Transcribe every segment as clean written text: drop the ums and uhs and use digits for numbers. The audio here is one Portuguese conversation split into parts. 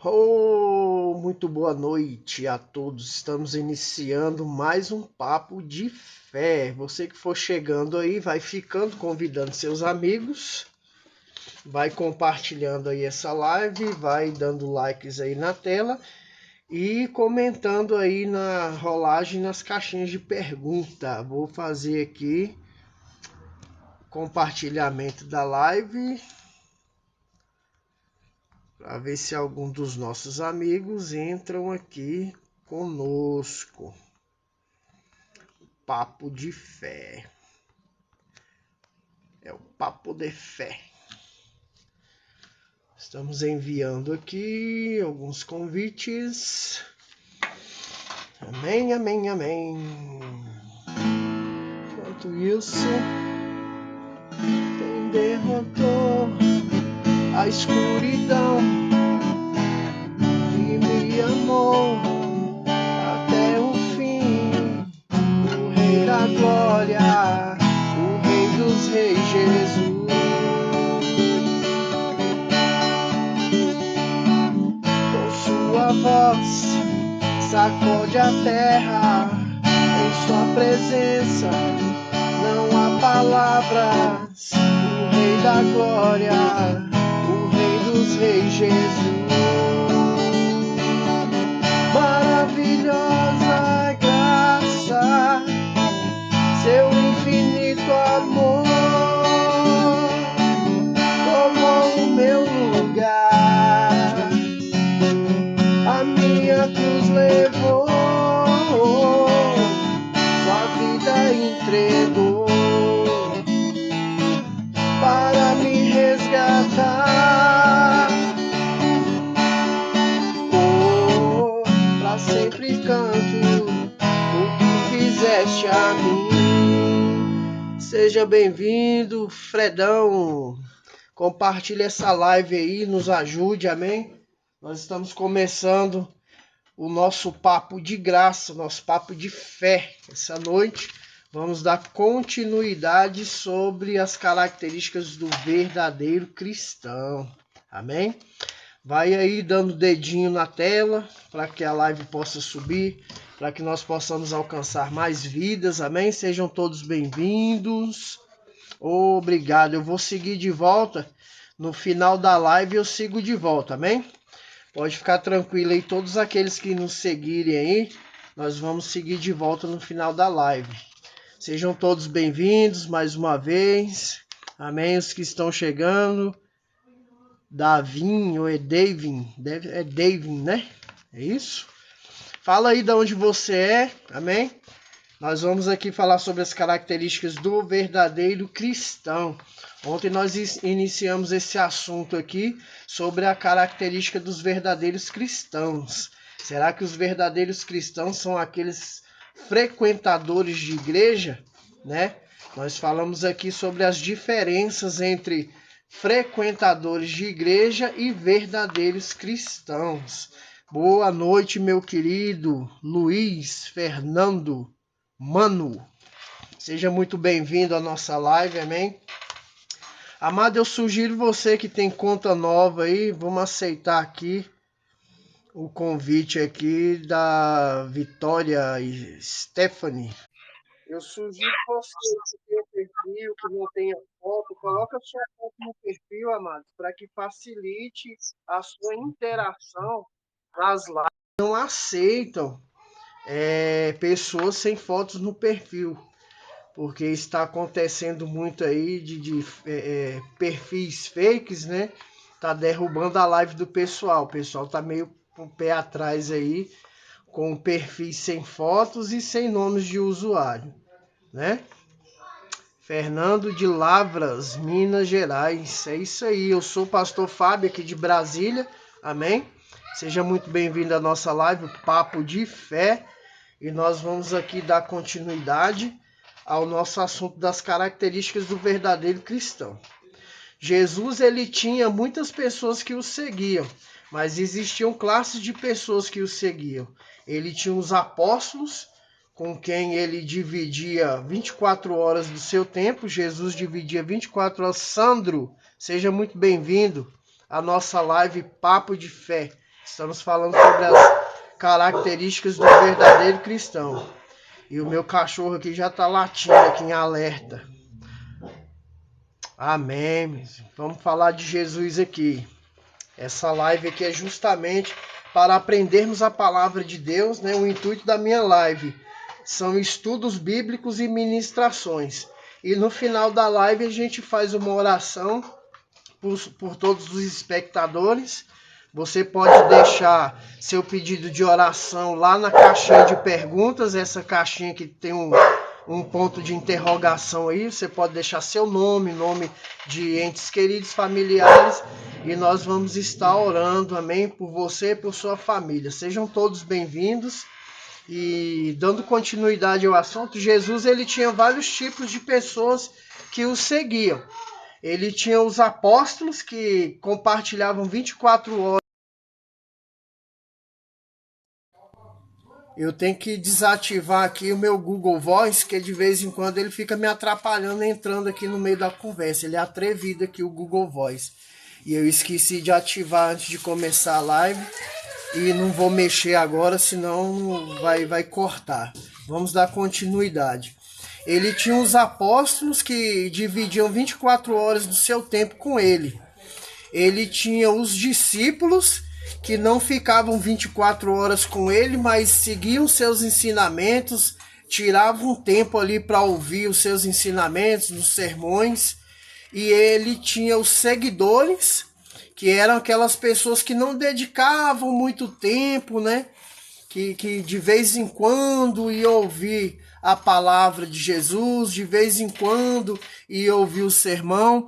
Oh, muito boa noite a todos. Estamos iniciando mais um papo de fé. Você que for chegando aí, vai ficando, convidando seus amigos, vai compartilhando aí essa live, vai dando likes aí na tela e comentando aí na rolagem nas caixinhas de pergunta. Vou fazer aqui compartilhamento da live para ver se algum dos nossos amigos entram aqui conosco. Papo de fé. É o papo de fé. Estamos enviando aqui alguns convites. Amém, amém, amém. Enquanto isso, quem derrotou a escuridão e me amou até o fim, o Rei da Glória, o Rei dos Reis, Jesus. Com sua voz sacode a terra, em sua presença não há palavras. O Rei da Glória, o Rei dos Reis, Jesus. Maravilhosa graça, seu infinito amor tomou o meu lugar, a minha cruz levou, sua vida entregou para me resgatar. Pra sempre canto o que fizeste a mim. Seja bem-vindo, Fredão. Compartilhe essa live aí, nos ajude, amém? Nós estamos começando o nosso papo de graça, nosso papo de fé. Essa noite vamos dar continuidade sobre as características do verdadeiro cristão. Amém? Vai aí dando dedinho na tela para que a live possa subir, para que nós possamos alcançar mais vidas. Amém? Sejam todos bem-vindos. Obrigado. Eu vou seguir de volta. No final da live eu sigo de volta. Amém? Pode ficar tranquilo aí, todos aqueles que nos seguirem aí, nós vamos seguir de volta no final da live. Sejam todos bem-vindos mais uma vez. Amém? Os que estão chegando. Davin ou é Davin? É Davin, né? É isso? Fala aí de onde você é. Amém? Nós vamos aqui falar sobre as características do verdadeiro cristão. Ontem nós iniciamos esse assunto aqui sobre a característica dos verdadeiros cristãos. Será que os verdadeiros cristãos são aqueles frequentadores de igreja, né? Nós falamos aqui sobre as diferenças entre frequentadores de igreja e verdadeiros cristãos. Boa noite, meu querido Luiz Fernando Mano. Seja muito bem-vindo à nossa live, amém? Amado, eu sugiro você que tem conta nova aí, vamos aceitar aqui o convite aqui da Vitória Stephanie. Eu sugiro você que tem perfil, que não tenha foto, coloca a sua foto no perfil, amados, para que facilite a sua interação nas lives. Não aceitam pessoas sem fotos no perfil, porque está acontecendo muito aí de perfis fakes, né? Tá derrubando a live do pessoal. O pessoal tá meio com o pé atrás aí, com perfis sem fotos e sem nomes de usuário, né? Fernando de Lavras, Minas Gerais. É isso aí, eu sou o pastor Fábio aqui de Brasília, amém? Seja muito bem-vindo à nossa live, o Papo de Fé. E nós vamos aqui dar continuidade ao nosso assunto das características do verdadeiro cristão. Jesus, ele tinha muitas pessoas que o seguiam, mas existiam classes de pessoas que o seguiam. Ele tinha os apóstolos, com quem ele dividia 24 horas do seu tempo. Jesus dividia 24 horas. Sandro, seja muito bem-vindo à nossa live Papo de Fé. Estamos falando sobre as características do verdadeiro cristão. E o meu cachorro aqui já está latindo aqui em alerta. Amém. Vamos falar de Jesus aqui. Essa live aqui é justamente para aprendermos a palavra de Deus, né? O intuito da minha live são estudos bíblicos e ministrações. E no final da live a gente faz uma oração por todos os espectadores. Você pode deixar seu pedido de oração lá na caixinha de perguntas, essa caixinha que tem um ponto de interrogação aí. Você pode deixar seu nome de entes queridos, familiares, e nós vamos estar orando, amém, por você e por sua família. Sejam todos bem-vindos. E dando continuidade ao assunto, Jesus ele tinha vários tipos de pessoas que o seguiam. Ele tinha os apóstolos que compartilhavam 24 horas. Eu tenho que desativar aqui o meu Google Voice, que de vez em quando ele fica me atrapalhando, entrando aqui no meio da conversa. Ele é atrevido aqui, o Google Voice. E eu esqueci de ativar antes de começar a live. E não vou mexer agora, senão vai cortar. Vamos dar continuidade. Ele tinha os apóstolos que dividiam 24 horas do seu tempo com ele. Ele tinha os discípulos que não ficavam 24 horas com ele, mas seguiam seus ensinamentos, tiravam um tempo ali para ouvir os seus ensinamentos, nos sermões. E ele tinha os seguidores, que eram aquelas pessoas que não dedicavam muito tempo, né? Que de vez em quando ia ouvir a palavra de Jesus, de vez em quando ia ouvir o sermão.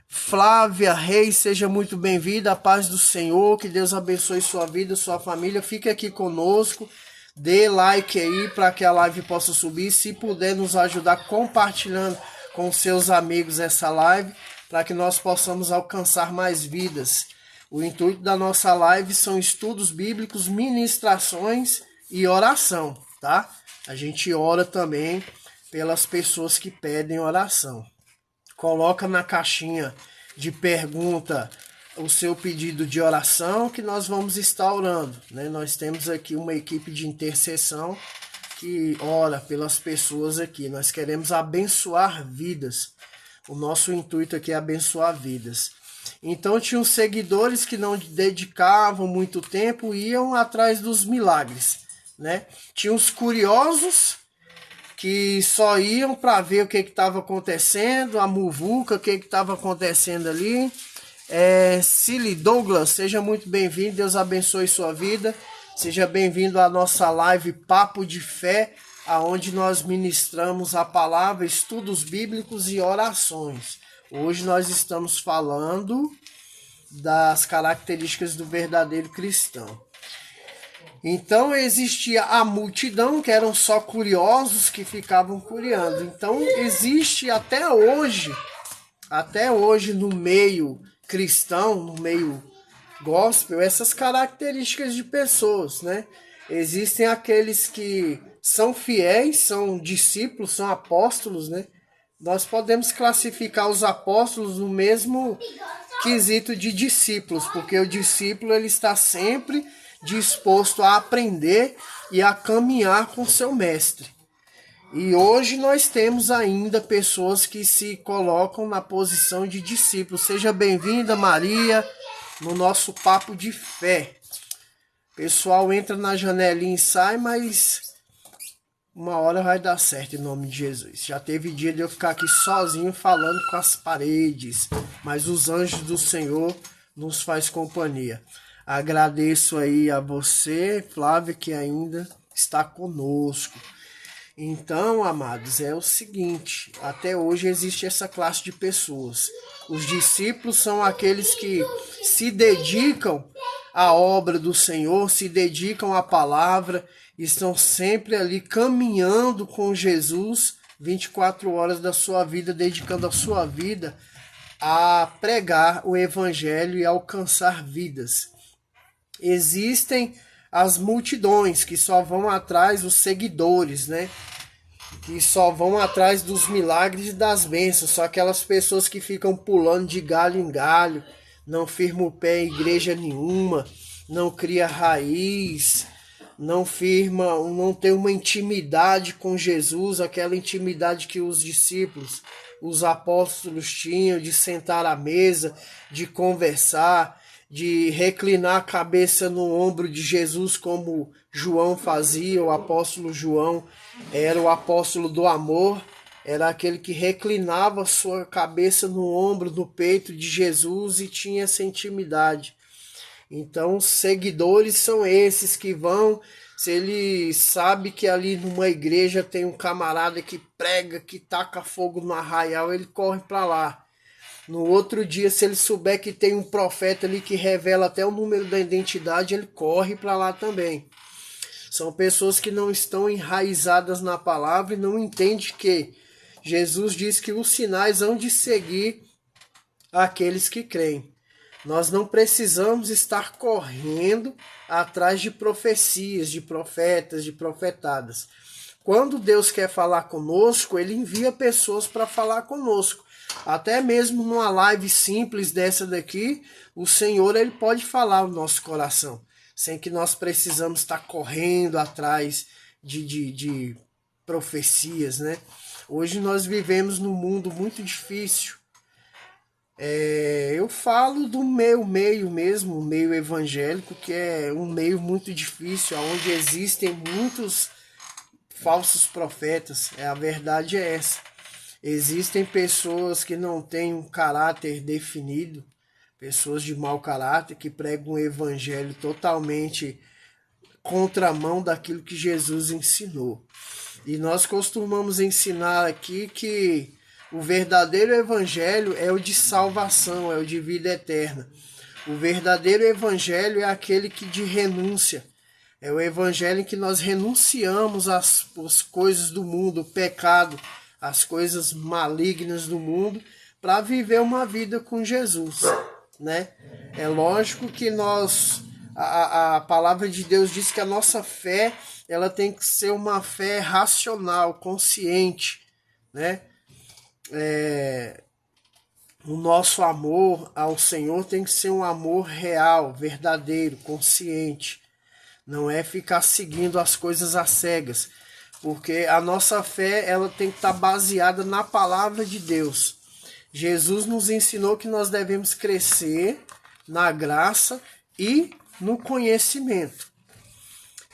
Flávia Reis, seja muito bem-vinda, a paz do Senhor, que Deus abençoe sua vida, sua família, fique aqui conosco, dê like aí para que a live possa subir, se puder nos ajudar compartilhando com seus amigos essa live, para que nós possamos alcançar mais vidas. O intuito da nossa live são estudos bíblicos, ministrações e oração, tá? A gente ora também pelas pessoas que pedem oração. Coloca na caixinha de pergunta o seu pedido de oração que nós vamos estar orando, né? Nós temos aqui uma equipe de intercessão que ora pelas pessoas aqui. Nós queremos abençoar vidas. O nosso intuito aqui é abençoar vidas. Então tinham seguidores que não dedicavam muito tempo, iam atrás dos milagres, né? Tinha os curiosos que só iam para ver o que estava acontecendo, a muvuca, o que estava acontecendo ali. Silly Douglas, seja muito bem-vindo, Deus abençoe sua vida. Seja bem-vindo à nossa live Papo de Fé, aonde nós ministramos a palavra, estudos bíblicos e orações. Hoje nós estamos falando das características do verdadeiro cristão. Então existia a multidão, que eram só curiosos que ficavam curiando. Então existe até hoje no meio cristão, no meio gospel, essas características de pessoas, né? Existem aqueles que são fiéis, são discípulos, são apóstolos, né? Nós podemos classificar os apóstolos no mesmo quesito de discípulos, porque o discípulo ele está sempre disposto a aprender e a caminhar com seu mestre. E hoje nós temos ainda pessoas que se colocam na posição de discípulos. Seja bem-vinda, Maria, no nosso Papo de Fé. O pessoal entra na janelinha e sai, mas uma hora vai dar certo em nome de Jesus. Já teve dia de eu ficar aqui sozinho falando com as paredes, mas os anjos do Senhor nos faz companhia. Agradeço aí a você, Flávia, que ainda está conosco. Então, amados, é o seguinte, até hoje existe essa classe de pessoas. Os discípulos são aqueles que se dedicam à obra do Senhor, se dedicam à palavra, estão sempre ali caminhando com Jesus 24 horas da sua vida, dedicando a sua vida a pregar o evangelho e alcançar vidas. Existem as multidões que só vão atrás dos seguidores, né? Que só vão atrás dos milagres e das bênçãos. Só aquelas pessoas que ficam pulando de galho em galho, não firmam o pé em igreja nenhuma, não cria raiz, não firma, não tem uma intimidade com Jesus, aquela intimidade que os discípulos, os apóstolos tinham de sentar à mesa, de conversar, de reclinar a cabeça no ombro de Jesus como João fazia. O apóstolo João era o apóstolo do amor, era aquele que reclinava sua cabeça no ombro, no peito de Jesus e tinha essa intimidade. Então, seguidores são esses que vão, se ele sabe que ali numa igreja tem um camarada que prega, que taca fogo no arraial, ele corre para lá. No outro dia, se ele souber que tem um profeta ali que revela até o número da identidade, ele corre para lá também. São pessoas que não estão enraizadas na palavra e não entendem que Jesus diz que os sinais hão de seguir aqueles que creem. Nós não precisamos estar correndo atrás de profecias, de profetas, de profetadas. Quando Deus quer falar conosco, Ele envia pessoas para falar conosco. Até mesmo numa live simples dessa daqui, o Senhor ele pode falar no nosso coração, sem que nós precisamos estar correndo atrás de profecias, né? Hoje nós vivemos num mundo muito difícil. Eu falo do meu meio mesmo, o meio evangélico, que é um meio muito difícil, onde existem muitos falsos profetas. A verdade é essa. Existem pessoas que não têm um caráter definido, pessoas de mau caráter que pregam um evangelho totalmente contramão daquilo que Jesus ensinou. E nós costumamos ensinar aqui que o verdadeiro evangelho é o de salvação, é o de vida eterna. O verdadeiro evangelho é aquele que de renúncia. É o evangelho em que nós renunciamos às coisas do mundo, o pecado, as coisas malignas do mundo, para viver uma vida com Jesus, né? É lógico que a palavra de Deus diz que a nossa fé, ela tem que ser uma fé racional, consciente, né? O nosso amor ao Senhor tem que ser um amor real, verdadeiro, consciente. Não é ficar seguindo as coisas às cegas, porque a nossa fé ela tem que estar baseada na palavra de Deus. Jesus nos ensinou que nós devemos crescer na graça e no conhecimento.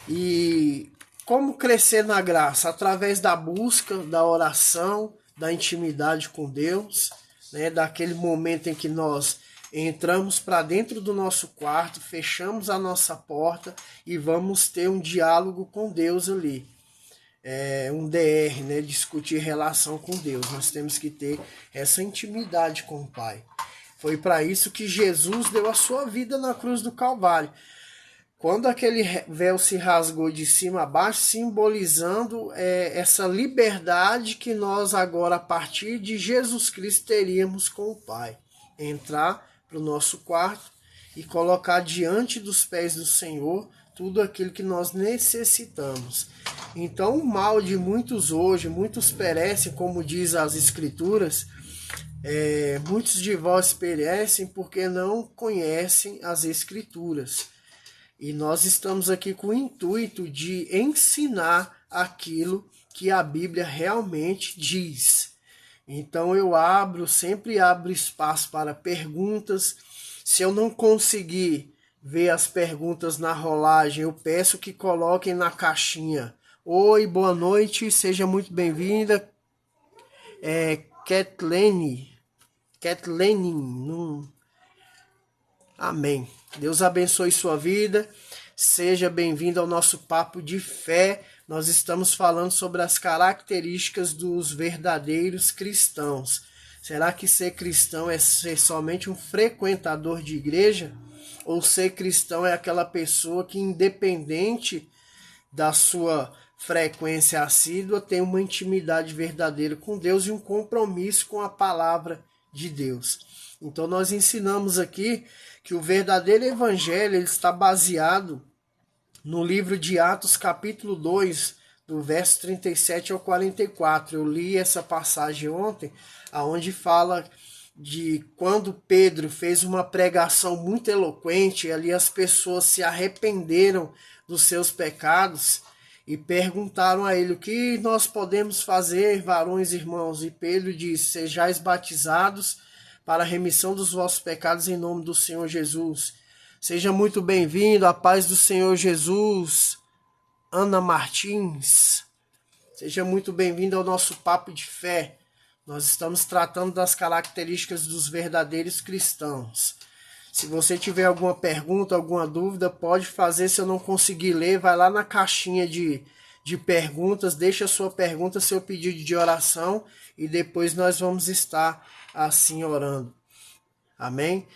E como crescer na graça? Através da busca, da oração, da intimidade com Deus, né? Daquele momento em que nós entramos para dentro do nosso quarto, fechamos a nossa porta e vamos ter um diálogo com Deus ali. Um DR, né? Discutir relação com Deus. Nós temos que ter essa intimidade com o Pai. Foi para isso que Jesus deu a sua vida na cruz do Calvário. Quando aquele véu se rasgou de cima a baixo, simbolizando essa liberdade que nós agora, a partir de Jesus Cristo, teríamos com o Pai. Entrar para o nosso quarto e colocar diante dos pés do Senhor tudo aquilo que nós necessitamos. Então o mal de muitos hoje, muitos perecem, como diz as Escrituras, muitos de vós perecem porque não conhecem as Escrituras. E nós estamos aqui com o intuito de ensinar aquilo que a Bíblia realmente diz. Então eu sempre abro espaço para perguntas. Se eu não conseguir ver as perguntas na rolagem, eu peço que coloquem na caixinha. Oi, boa noite, seja muito bem-vinda. Kathleen. Amém. Deus abençoe sua vida. Seja bem-vindo ao nosso papo de fé. Nós estamos falando sobre as características dos verdadeiros cristãos. Será que ser cristão é ser somente um frequentador de igreja? Ou ser cristão é aquela pessoa que, independente da sua frequência assídua, tem uma intimidade verdadeira com Deus e um compromisso com a palavra de Deus? Então nós ensinamos aqui que o verdadeiro evangelho ele está baseado no livro de Atos, capítulo 2, do verso 37 ao 44. Eu li essa passagem ontem, onde fala de quando Pedro fez uma pregação muito eloquente, ali as pessoas se arrependeram dos seus pecados e perguntaram a ele: o que nós podemos fazer, varões irmãos? E Pedro disse: sejais batizados para a remissão dos vossos pecados em nome do Senhor Jesus. Seja muito bem-vindo, a paz do Senhor Jesus, Ana Martins. Seja muito bem-vindo ao nosso Papo de Fé. Nós estamos tratando das características dos verdadeiros cristãos. Se você tiver alguma pergunta, alguma dúvida, pode fazer. Se eu não conseguir ler, vai lá na caixinha de perguntas, deixa a sua pergunta, seu pedido de oração, e depois nós vamos estar assim orando. Amém?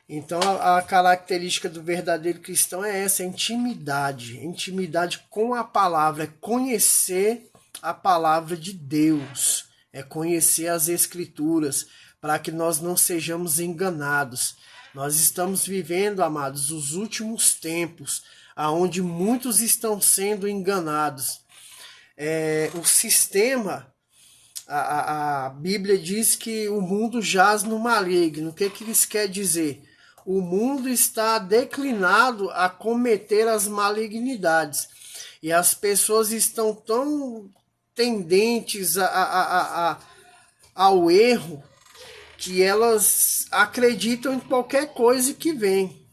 Então a característica do verdadeiro cristão é essa, intimidade. Intimidade com a palavra, é conhecer a palavra de Deus, é conhecer as Escrituras, para que nós não sejamos enganados. Nós estamos vivendo, amados, os últimos tempos, onde muitos estão sendo enganados. O sistema, a Bíblia diz que o mundo jaz no maligno. O que isso quer dizer? O mundo está declinado a cometer as malignidades. E as pessoas estão tão tendentes ao erro que elas acreditam em qualquer coisa que vem.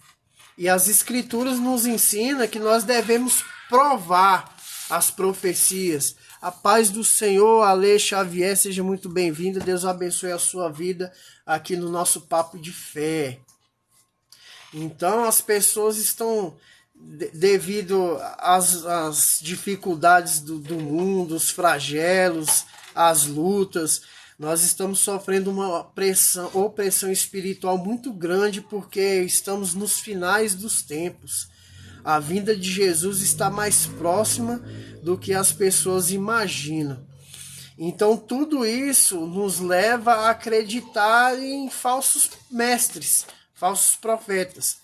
E as Escrituras nos ensinam que nós devemos provar as profecias. A paz do Senhor, Ale Xavier, seja muito bem-vindo. Deus abençoe a sua vida aqui no nosso Papo de Fé. Então as pessoas estão, devido às dificuldades do mundo, os flagelos, as lutas, nós estamos sofrendo uma opressão espiritual muito grande, porque estamos nos finais dos tempos. A vinda de Jesus está mais próxima do que as pessoas imaginam. Então tudo isso nos leva a acreditar em falsos mestres, falsos profetas,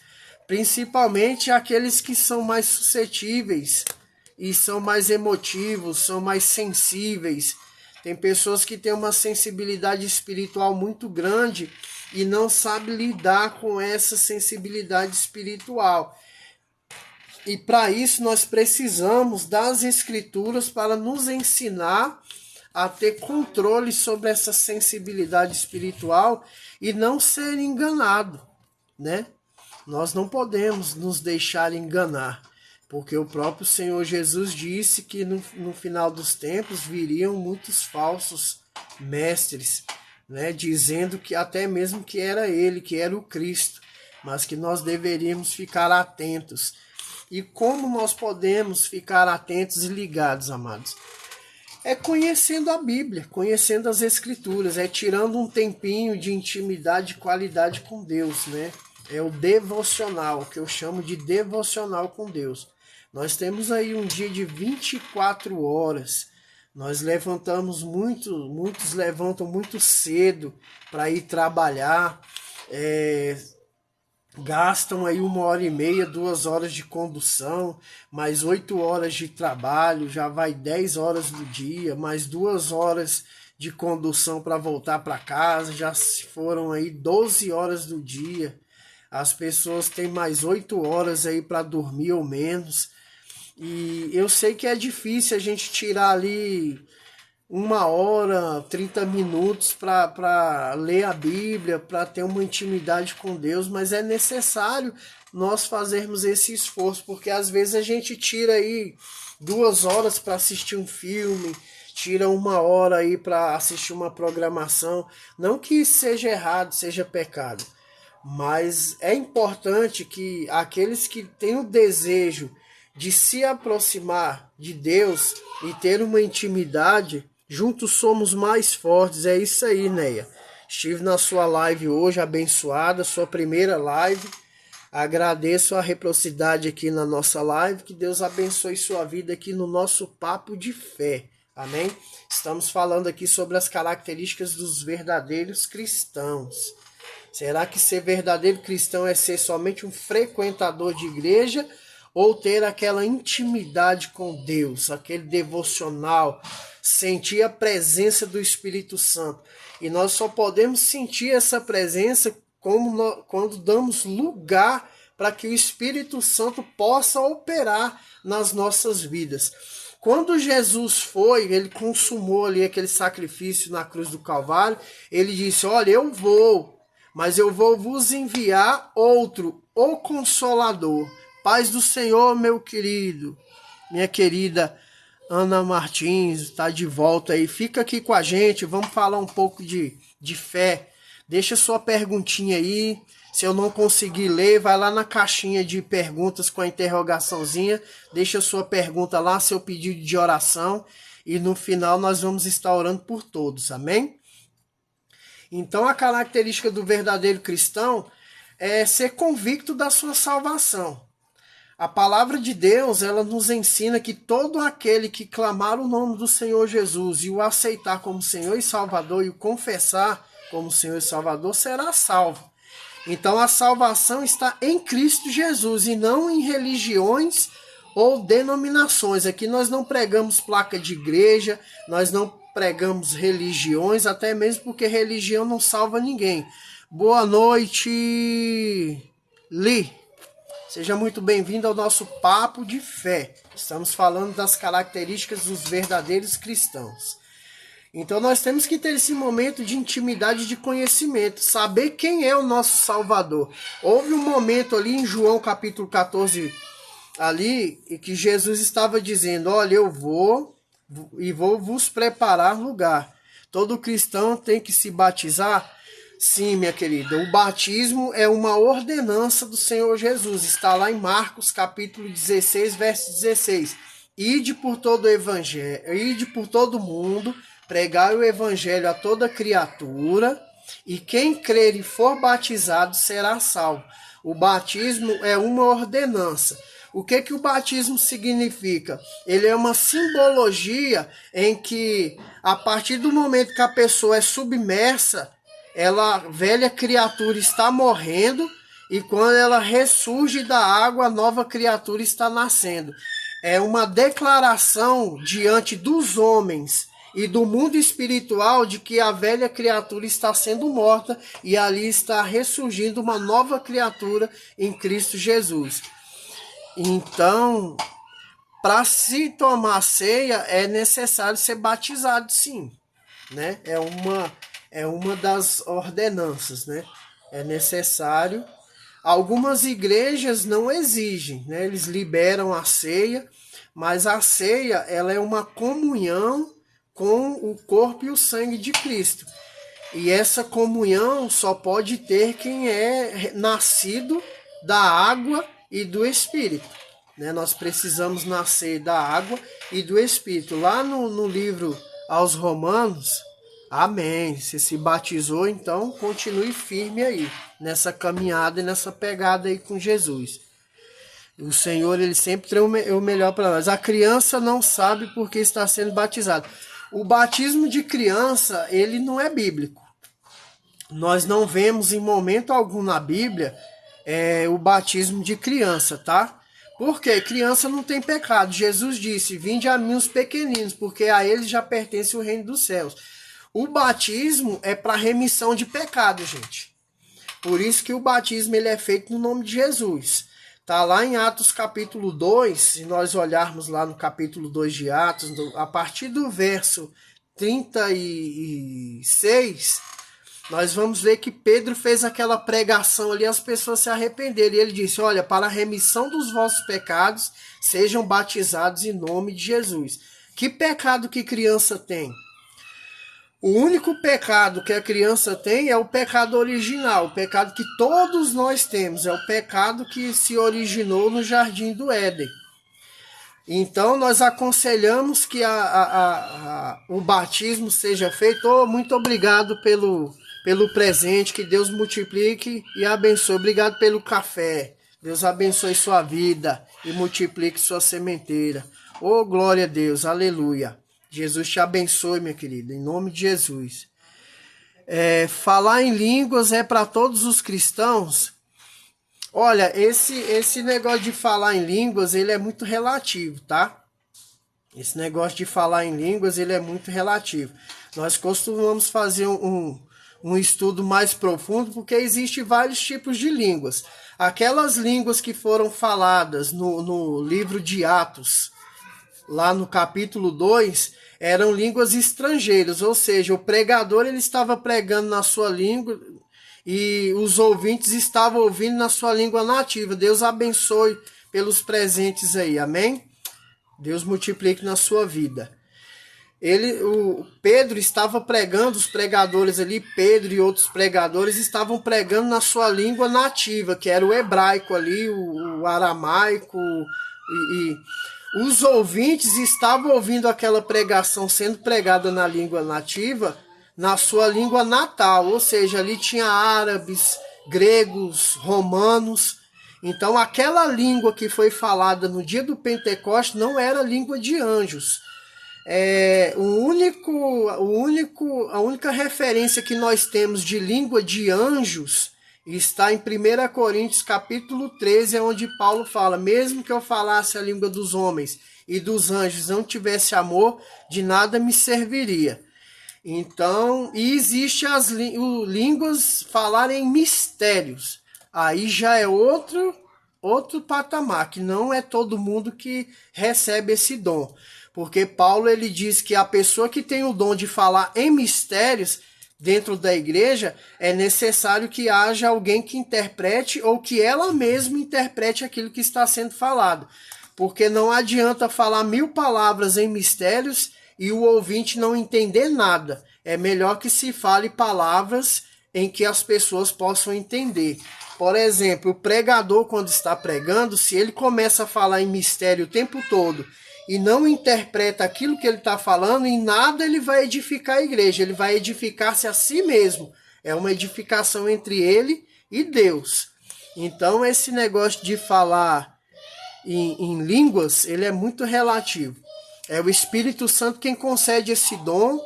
principalmente aqueles que são mais suscetíveis e são mais emotivos, são mais sensíveis. Tem pessoas que têm uma sensibilidade espiritual muito grande e não sabem lidar com essa sensibilidade espiritual. E para isso nós precisamos das Escrituras para nos ensinar a ter controle sobre essa sensibilidade espiritual e não ser enganado, né? Nós não podemos nos deixar enganar, porque o próprio Senhor Jesus disse que no final dos tempos viriam muitos falsos mestres, né? Dizendo que até mesmo que era ele, que era o Cristo, mas que nós deveríamos ficar atentos. E como nós podemos ficar atentos e ligados, amados? É conhecendo a Bíblia, conhecendo as Escrituras, é tirando um tempinho de intimidade e qualidade com Deus, né? É o devocional, que eu chamo de devocional com Deus. Nós temos aí um dia de 24 horas. Nós levantamos muitos levantam muito cedo para ir trabalhar, gastam aí 1h30, 2 horas de condução, mais 8 horas de trabalho, já vai 10 horas do dia, mais 2 horas de condução para voltar para casa, já foram aí 12 horas do dia. As pessoas têm mais 8 horas aí para dormir ou menos. E eu sei que é difícil a gente tirar ali 1h, 30 minutos para ler a Bíblia, para ter uma intimidade com Deus, mas é necessário nós fazermos esse esforço, porque às vezes a gente tira aí 2 horas para assistir um filme, tira 1 hora aí para assistir uma programação. Não que isso seja errado, seja pecado, mas é importante que aqueles que têm o desejo de se aproximar de Deus e ter uma intimidade, juntos somos mais fortes. É isso aí, Neia. Estive na sua live hoje, abençoada, sua primeira live. Agradeço a reciprocidade aqui na nossa live. Que Deus abençoe sua vida aqui no nosso Papo de Fé. Amém? Estamos falando aqui sobre as características dos verdadeiros cristãos. Será que ser verdadeiro cristão é ser somente um frequentador de igreja? ou ter aquela intimidade com Deus, aquele devocional, sentir a presença do Espírito Santo. E nós só podemos sentir essa presença quando damos lugar para que o Espírito Santo possa operar nas nossas vidas. Quando Jesus foi, ele consumou ali aquele sacrifício na cruz do Calvário, ele disse, olha, eu vou, mas eu vou vos enviar outro, o Consolador. Paz do Senhor, meu querido, minha querida Ana Martins, está de volta aí. Fica aqui com a gente, vamos falar um pouco de fé. Deixa sua perguntinha aí. Se eu não conseguir ler, vai lá na caixinha de perguntas com a interrogaçãozinha. Deixa sua pergunta lá, seu pedido de oração. E no final nós vamos estar orando por todos, amém? Então a característica do verdadeiro cristão é ser convicto da sua salvação. A palavra de Deus, ela nos ensina que todo aquele que clamar o nome do Senhor Jesus e o aceitar como Senhor e Salvador e o confessar como Senhor e Salvador será salvo. Então a salvação está em Cristo Jesus e não em religiões ou denominações. Aqui nós não pregamos placa de igreja, nós não pregamos religiões, até mesmo porque religião não salva ninguém. Boa noite, Li. Seja muito bem-vindo ao nosso Papo de Fé. Estamos falando das características dos verdadeiros cristãos. Então nós temos que ter esse momento de intimidade, de conhecimento, saber quem é o nosso Salvador. Houve um momento ali em João capítulo 14, ali, que Jesus estava dizendo, olha, eu vou vos preparar lugar. Todo cristão tem que se batizar? Sim, minha querida, o batismo é uma ordenança do Senhor Jesus. Está lá em Marcos capítulo 16, verso 16. Ide por todo o evangelho, ide por todo mundo, pregai o evangelho a toda criatura, e quem crer e for batizado será salvo. O batismo é uma ordenança. O que o batismo significa? Ele é uma simbologia em que, a partir do momento que a pessoa é submersa, ela, velha criatura, está morrendo, e quando ela ressurge da água, a nova criatura está nascendo. É uma declaração diante dos homens e do mundo espiritual de que a velha criatura está sendo morta e ali está ressurgindo uma nova criatura em Cristo Jesus. Então, para se tomar ceia é necessário ser batizado, sim, né? É uma das ordenanças, né? É necessário. Algumas igrejas não exigem, né? Eles liberam a ceia, mas a ceia, ela é uma comunhão com o corpo e o sangue de Cristo. E essa comunhão só pode ter quem é nascido da água e do Espírito, né? Nós precisamos nascer da água e do Espírito. Lá no livro aos Romanos, amém, você se batizou, então continue firme aí, nessa caminhada e nessa pegada aí com Jesus. O Senhor, ele sempre tem o melhor para nós. A criança não sabe porque está sendo batizada. O batismo de criança, ele não é bíblico. Nós não vemos em momento algum na Bíblia o batismo de criança, tá? Porque criança não tem pecado. Jesus disse, vinde a mim os pequeninos, porque a eles já pertence o reino dos céus. O batismo é para remissão de pecado, gente. Por isso que o batismo ele é feito no nome de Jesus. Tá lá em Atos capítulo 2, se nós olharmos lá no capítulo 2 de Atos, a partir do verso 36, nós vamos ver que Pedro fez aquela pregação ali, as pessoas se arrependeram. E ele disse, olha, para a remissão dos vossos pecados, sejam batizados em nome de Jesus. Que pecado que criança tem? O único pecado que a criança tem é o pecado original, o pecado que todos nós temos, é o pecado que se originou no Jardim do Éden. Então nós aconselhamos que o batismo seja feito. Oh, muito obrigado pelo presente, que Deus multiplique e abençoe. Obrigado pelo café, Deus abençoe sua vida e multiplique sua sementeira. Oh, glória a Deus, aleluia. Jesus te abençoe, minha querida, em nome de Jesus. Falar em línguas é para todos os cristãos. Olha, esse negócio de falar em línguas, ele é muito relativo, tá? Esse negócio de falar em línguas, ele é muito relativo. Nós costumamos fazer um estudo mais profundo, porque existem vários tipos de línguas. Aquelas línguas que foram faladas no livro de Atos, lá no capítulo 2, eram línguas estrangeiras, ou seja, o pregador ele estava pregando na sua língua e os ouvintes estavam ouvindo na sua língua nativa. Deus abençoe pelos presentes aí, amém? Deus multiplique na sua vida. O Pedro estava pregando, os pregadores ali, Pedro e outros pregadores estavam pregando na sua língua nativa, que era o hebraico ali, o aramaico, e os ouvintes estavam ouvindo aquela pregação sendo pregada na língua nativa, na sua língua natal, ou seja, ali tinha árabes, gregos, romanos. Então aquela língua que foi falada no dia do Pentecostes não era língua de anjos. A única referência que nós temos de língua de anjos está em 1 Coríntios capítulo 13, onde Paulo fala: mesmo que eu falasse a língua dos homens e dos anjos, não tivesse amor, de nada me serviria. Então, e existe as línguas falarem em mistérios. Aí já é outro patamar, que não é todo mundo que recebe esse dom. Porque Paulo ele diz que a pessoa que tem o dom de falar em mistérios dentro da igreja, é necessário que haja alguém que interprete ou que ela mesma interprete aquilo que está sendo falado. Porque não adianta falar 1000 palavras em mistérios e o ouvinte não entender nada. É melhor que se fale palavras em que as pessoas possam entender. Por exemplo, o pregador, quando está pregando, se ele começa a falar em mistério o tempo todo e não interpreta aquilo que ele está falando, em nada ele vai edificar a igreja, ele vai edificar-se a si mesmo. É uma edificação entre ele e Deus. Então, esse negócio de falar em línguas, ele é muito relativo. É o Espírito Santo quem concede esse dom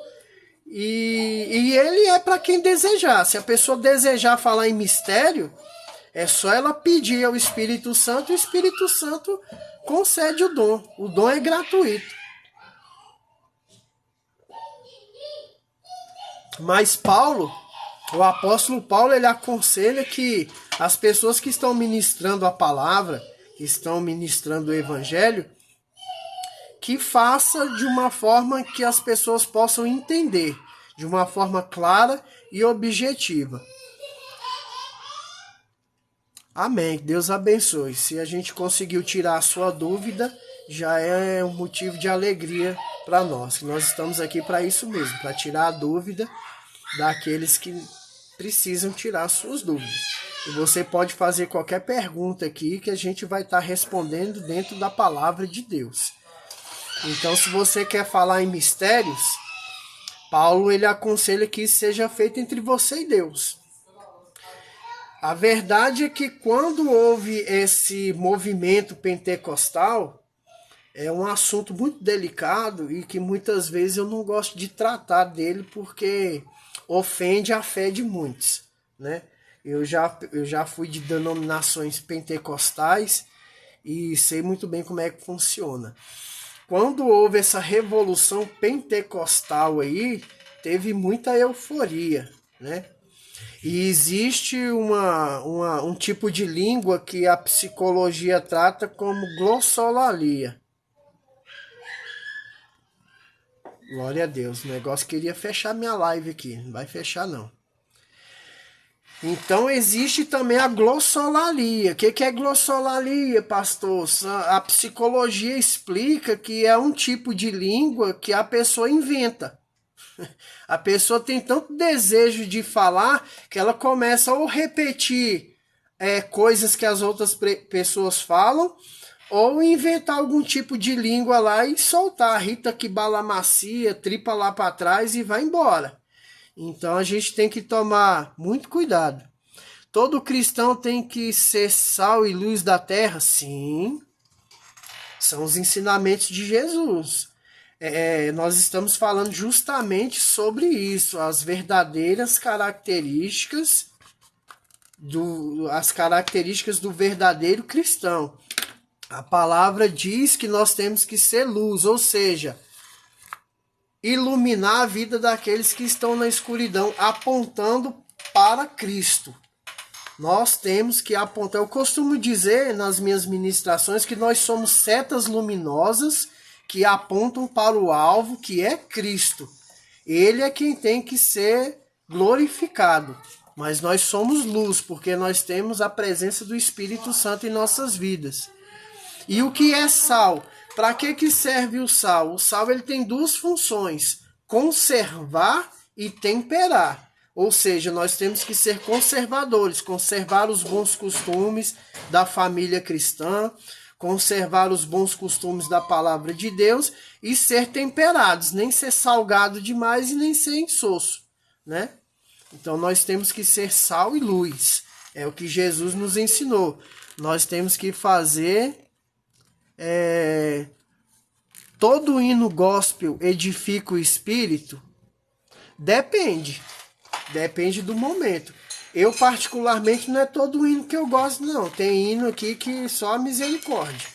e ele é para quem desejar. Se a pessoa desejar falar em mistério, é só ela pedir ao Espírito Santo e o Espírito Santo concede o dom. O dom é gratuito. Mas Paulo, o apóstolo Paulo, ele aconselha que as pessoas que estão ministrando a palavra, que estão ministrando o evangelho, que faça de uma forma que as pessoas possam entender, de uma forma clara e objetiva. Amém. Deus abençoe. Se a gente conseguiu tirar a sua dúvida, já é um motivo de alegria para nós. Nós estamos aqui para isso mesmo, para tirar a dúvida daqueles que precisam tirar suas dúvidas. E você pode fazer qualquer pergunta aqui que a gente vai estar respondendo dentro da palavra de Deus. Então, se você quer falar em mistérios, Paulo ele aconselha que isso seja feito entre você e Deus. A verdade é que quando houve esse movimento pentecostal, é um assunto muito delicado e que muitas vezes eu não gosto de tratar dele porque ofende a fé de muitos, né? Eu já fui de denominações pentecostais e sei muito bem como é que funciona. Quando houve essa revolução pentecostal aí, teve muita euforia, né? E existe um tipo de língua que a psicologia trata como glossolalia. Glória a Deus. O negócio queria fechar minha live aqui. Não vai fechar, não. Então existe também a glossolalia. O que é glossolalia, pastor? A psicologia explica que é um tipo de língua que a pessoa inventa. A pessoa tem tanto desejo de falar que ela começa a ou repetir coisas que as outras pessoas falam, ou inventar algum tipo de língua lá e soltar Rita que bala macia, tripa lá para trás e vai embora. Então a gente tem que tomar muito cuidado. Todo cristão tem que ser sal e luz da terra? Sim. São os ensinamentos de Jesus. Nós estamos falando justamente sobre isso, as verdadeiras características as características do verdadeiro cristão. A palavra diz que nós temos que ser luz, ou seja, iluminar a vida daqueles que estão na escuridão, apontando para Cristo. Nós temos que apontar. Eu costumo dizer nas minhas ministrações que nós somos setas luminosas que apontam para o alvo, que é Cristo. Ele é quem tem que ser glorificado. Mas nós somos luz, porque nós temos a presença do Espírito Santo em nossas vidas. E o que é sal? Para que serve o sal? O sal ele tem duas funções: conservar e temperar. Ou seja, nós temos que ser conservadores, conservar os bons costumes da família cristã, conservar os bons costumes da palavra de Deus e ser temperados, nem ser salgado demais e nem ser insosso, né? Então nós temos que ser sal e luz. É o que Jesus nos ensinou. Nós temos que fazer... todo hino gospel edifica o espírito? Depende do momento. Eu particularmente não é todo hino que eu gosto, não. Tem hino aqui que só a misericórdia.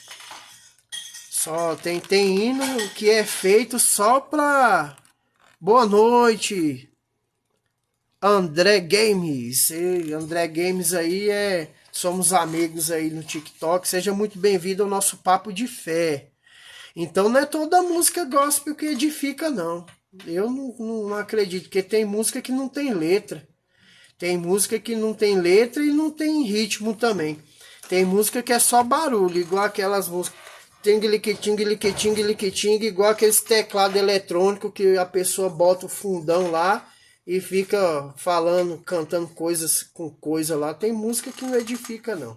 Só tem hino que é feito só pra boa noite, André Games. André Games aí somos amigos aí no TikTok. Seja muito bem-vindo ao nosso papo de fé. Então não é toda música gospel que edifica, não. Eu não acredito, porque tem música que não tem letra. Tem música que não tem letra e não tem ritmo também. Tem música que é só barulho, igual aquelas músicas ting-lique-ting-lique-ting-lique-ting, igual aqueles teclados eletrônicos que a pessoa bota o fundão lá e fica falando, cantando coisas com coisa lá. Tem música que não edifica, não.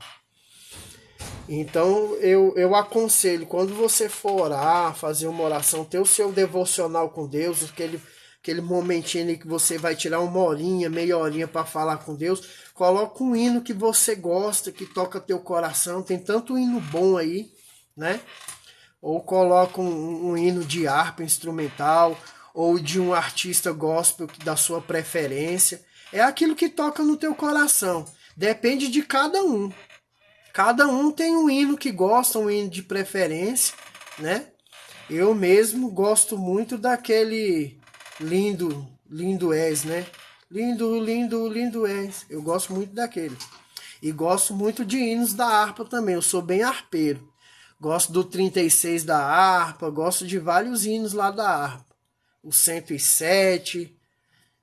Então eu aconselho, quando você for orar, fazer uma oração, ter o seu devocional com Deus, aquele momentinho ali que você vai tirar uma horinha, meia horinha para falar com Deus, coloca um hino que você gosta, que toca teu coração. Tem tanto hino bom aí, né? Ou coloca um hino de harpa instrumental, ou de um artista gospel da sua preferência. É aquilo que toca no teu coração. Depende de cada um. Cada um tem um hino que gosta, um hino de preferência, né? Eu mesmo gosto muito daquele lindo és, né? Lindo, lindo, lindo és. Eu gosto muito daquele. E gosto muito de hinos da harpa também. Eu sou bem arpeiro. Gosto do 36 da harpa, gosto de vários hinos lá da harpa. O 107.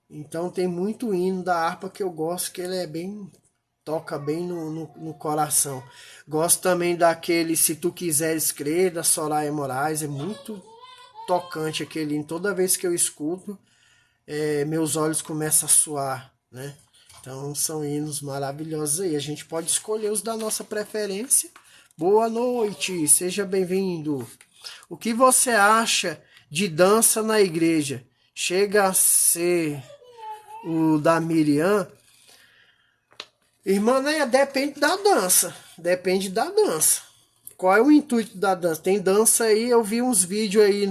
Então tem muito hino da harpa que eu gosto, que ele é bem... toca bem no coração. Gosto também daquele Se Tu Quiseres Crer, da Soraya Moraes. É muito tocante aquele hino. Toda vez que eu escuto, meus olhos começam a suar, né? Então são hinos maravilhosos aí. A gente pode escolher os da nossa preferência. Boa noite, seja bem-vindo. O que você acha de dança na igreja? Chega a ser o da Miriam? Irmã, né? Depende da dança. Depende da dança. Qual é o intuito da dança? Tem dança aí, eu vi uns vídeos aí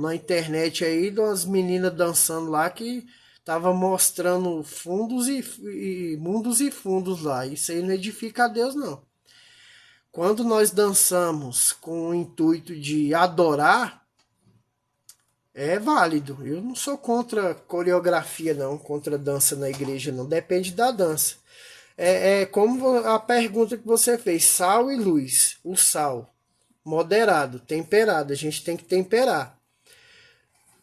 na internet aí das meninas dançando lá que tava mostrando fundos e mundos e fundos lá. Isso aí não edifica a Deus, não. Quando nós dançamos com o intuito de adorar, é válido. Eu não sou contra coreografia, não, contra dança na igreja, não. Depende da dança. Como a pergunta que você fez, sal e luz. O sal, moderado, temperado, a gente tem que temperar.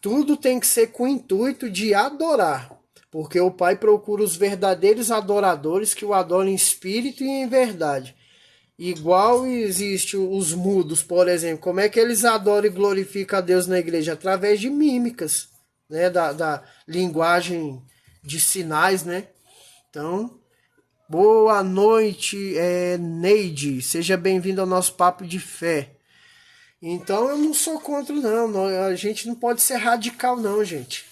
Tudo tem que ser com o intuito de adorar, porque o Pai procura os verdadeiros adoradores que o adoram em espírito e em verdade. Igual existe os mudos, por exemplo. Como é que eles adoram e glorificam a Deus na igreja? Através de mímicas, né? Da linguagem de sinais, né? Então... boa noite, Neide. Seja bem-vindo ao nosso papo de fé. Então eu não sou contra, não. A gente não pode ser radical, não, gente.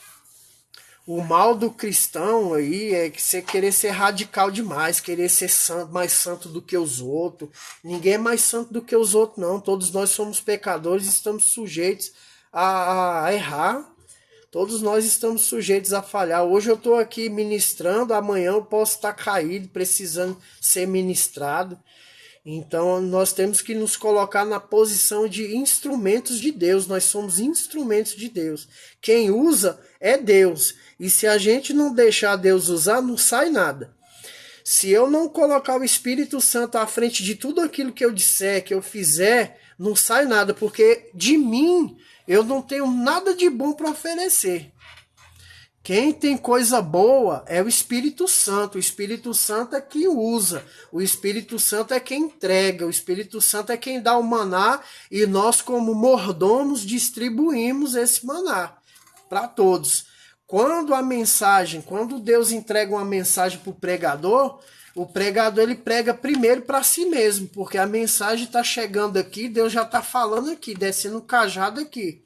O mal do cristão aí é que você querer ser radical demais, querer ser mais santo do que os outros. Ninguém é mais santo do que os outros, não. Todos nós somos pecadores e estamos sujeitos a errar. Todos nós estamos sujeitos a falhar. Hoje eu estou aqui ministrando, amanhã eu posso estar caído, precisando ser ministrado. Então nós temos que nos colocar na posição de instrumentos de Deus. Nós somos instrumentos de Deus. Quem usa é Deus. E se a gente não deixar Deus usar, não sai nada. Se eu não colocar o Espírito Santo à frente de tudo aquilo que eu disser, que eu fizer, não sai nada, porque de mim eu não tenho nada de bom para oferecer. Quem tem coisa boa é o Espírito Santo. O Espírito Santo é quem usa. O Espírito Santo é quem entrega. O Espírito Santo é quem dá o maná e nós, como mordomos, distribuímos esse maná para todos. Quando Deus entrega uma mensagem para o pregador ele prega primeiro para si mesmo, porque a mensagem está chegando aqui, Deus já está falando aqui, descendo o cajado aqui.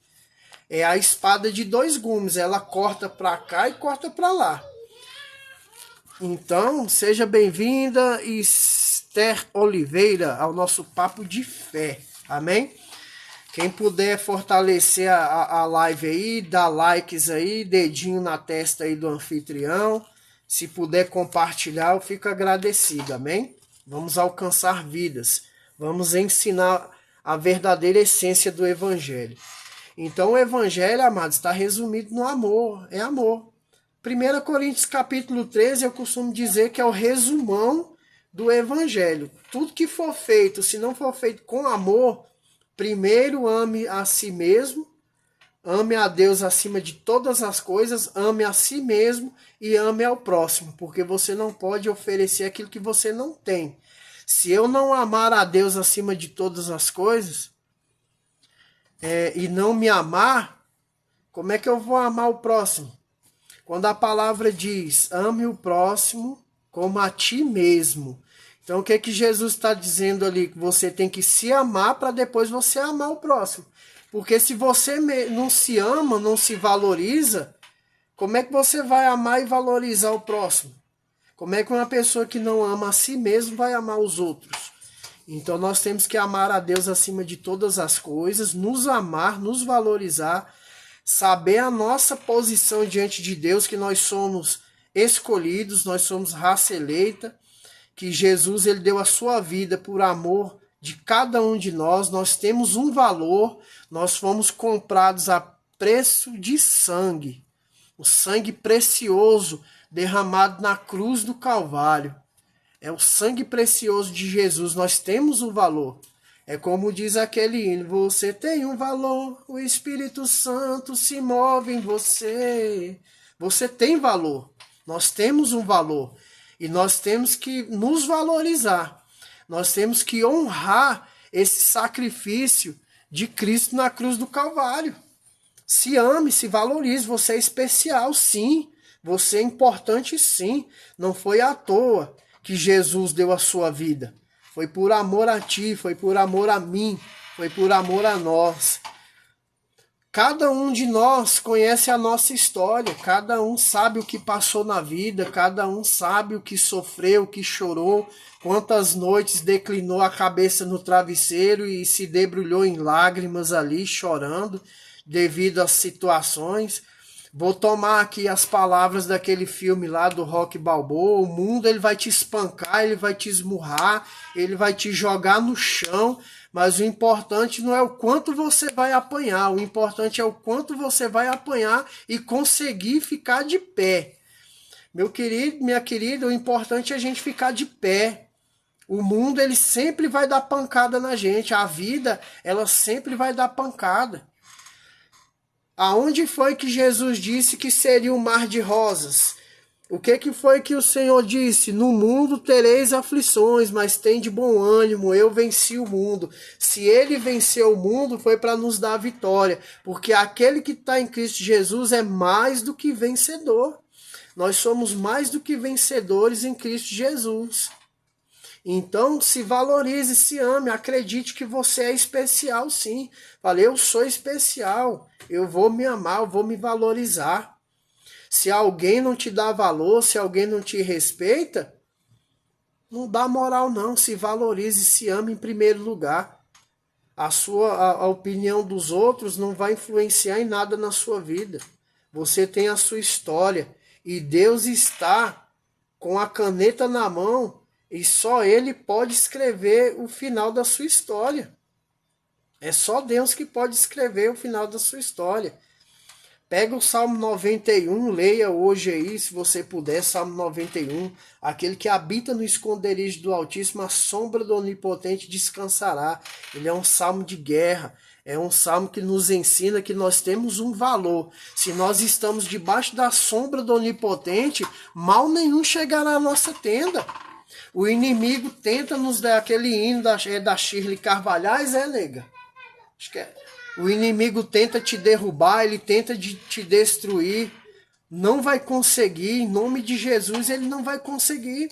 É a espada de dois gumes, ela corta para cá e corta para lá. Então, seja bem-vinda, Esther Oliveira, ao nosso papo de fé. Amém? Quem puder fortalecer a live aí, dá likes aí, dedinho na testa aí do anfitrião. Se puder compartilhar, eu fico agradecido, amém? Vamos alcançar vidas. Vamos ensinar a verdadeira essência do Evangelho. Então o Evangelho, amados, está resumido no amor. É amor. 1 Coríntios capítulo 13, eu costumo dizer que é o resumão do Evangelho. Tudo que for feito, se não for feito com amor, primeiro ame a si mesmo, ame a Deus acima de todas as coisas, ame a si mesmo e ame ao próximo, porque você não pode oferecer aquilo que você não tem. Se eu não amar a Deus acima de todas as coisas, e não me amar, como é que eu vou amar o próximo? Quando a palavra diz, ame o próximo como a ti mesmo. Então o que é que Jesus está dizendo ali? Que você tem que se amar para depois você amar o próximo. Porque se você não se ama, não se valoriza, como é que você vai amar e valorizar o próximo? Como é que uma pessoa que não ama a si mesmo vai amar os outros? Então nós temos que amar a Deus acima de todas as coisas, nos amar, nos valorizar, saber a nossa posição diante de Deus, que nós somos escolhidos, nós somos raça eleita, que Jesus ele deu a sua vida por amor de cada um de nós, nós temos um valor, nós fomos comprados a preço de sangue, o sangue precioso derramado na cruz do Calvário. É o sangue precioso de Jesus, nós temos um valor. É como diz aquele hino, você tem um valor, o Espírito Santo se move em você. Você tem valor, nós temos um valor. E nós temos que nos valorizar. Nós temos que honrar esse sacrifício de Cristo na cruz do Calvário. Se ame, se valorize. Você é especial, sim. Você é importante, sim. Não foi à toa que Jesus deu a sua vida. Foi por amor a ti, foi por amor a mim, foi por amor a nós. Cada um de nós conhece a nossa história, cada um sabe o que passou na vida, cada um sabe o que sofreu, o que chorou, quantas noites declinou a cabeça no travesseiro e se debrulhou em lágrimas ali, chorando, devido às situações. Vou tomar aqui as palavras daquele filme lá do Rocky Balboa, o mundo ele vai te espancar, ele vai te esmurrar, ele vai te jogar no chão, mas o importante não é o quanto você vai apanhar, o importante é o quanto você vai apanhar e conseguir ficar de pé. Meu querido, minha querida, o importante é a gente ficar de pé. O mundo ele sempre vai dar pancada na gente, a vida ela sempre vai dar pancada. Aonde foi que Jesus disse que seria um mar de rosas? O que foi que o Senhor disse? No mundo tereis aflições, mas tem de bom ânimo, eu venci o mundo. Se ele venceu o mundo, foi para nos dar a vitória, porque aquele que está em Cristo Jesus é mais do que vencedor. Nós somos mais do que vencedores em Cristo Jesus. Então, se valorize, se ame, acredite que você é especial, sim. Fale, eu sou especial, eu vou me amar, eu vou me valorizar. Se alguém não te dá valor, se alguém não te respeita, não dá moral não, se valorize, se ame em primeiro lugar. A opinião dos outros não vai influenciar em nada na sua vida. Você tem a sua história. E Deus está com a caneta na mão e só Ele pode escrever o final da sua história. É só Deus que pode escrever o final da sua história. Pega o Salmo 91, leia hoje aí, se você puder, Salmo 91. Aquele que habita no esconderijo do Altíssimo, a sombra do Onipotente descansará. Ele é um salmo de guerra. É um salmo que nos ensina que nós temos um valor. Se nós estamos debaixo da sombra do Onipotente, mal nenhum chegará à nossa tenda. O inimigo tenta nos dar aquele hino da Shirley Carvalhais, nega? Acho que é. O inimigo tenta te derrubar, ele tenta te destruir. Não vai conseguir, em nome de Jesus, ele não vai conseguir.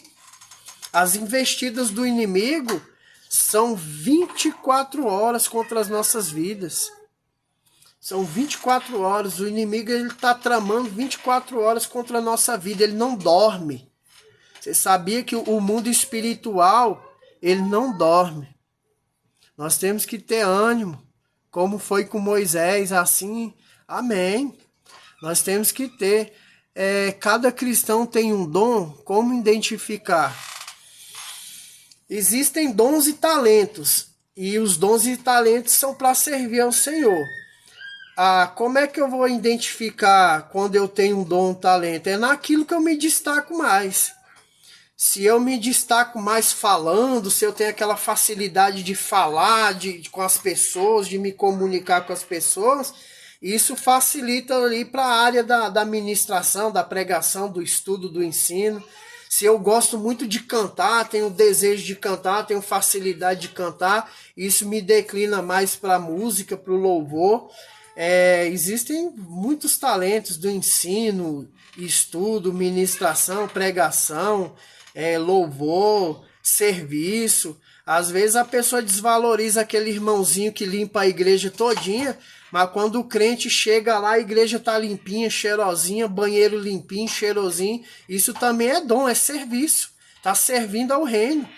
As investidas do inimigo são 24 horas contra as nossas vidas. São 24 horas. O inimigo está tramando 24 horas contra a nossa vida. Ele não dorme. Você sabia que o mundo espiritual, ele não dorme. Nós temos que ter ânimo. Como foi com Moisés, assim, amém. Nós temos que ter. Cada cristão tem um dom, como identificar? Existem dons e talentos, e os dons e talentos são para servir ao Senhor. Como é que eu vou identificar quando eu tenho um dom, um talento? É naquilo que eu me destaco mais. Se eu me destaco mais falando, se eu tenho aquela facilidade de falar com as pessoas, de me comunicar com as pessoas, isso facilita ali para a área da ministração, da pregação, do estudo, do ensino. Se eu gosto muito de cantar, tenho desejo de cantar, tenho facilidade de cantar, isso me declina mais para a música, para o louvor. Existem muitos talentos do ensino, estudo, ministração, pregação, louvor, serviço. Às vezes a pessoa desvaloriza aquele irmãozinho que limpa a igreja todinha, mas quando o crente chega lá, a igreja tá limpinha, cheirosinha, banheiro limpinho, cheirosinho. Isso também é dom, é serviço. Tá servindo ao reino.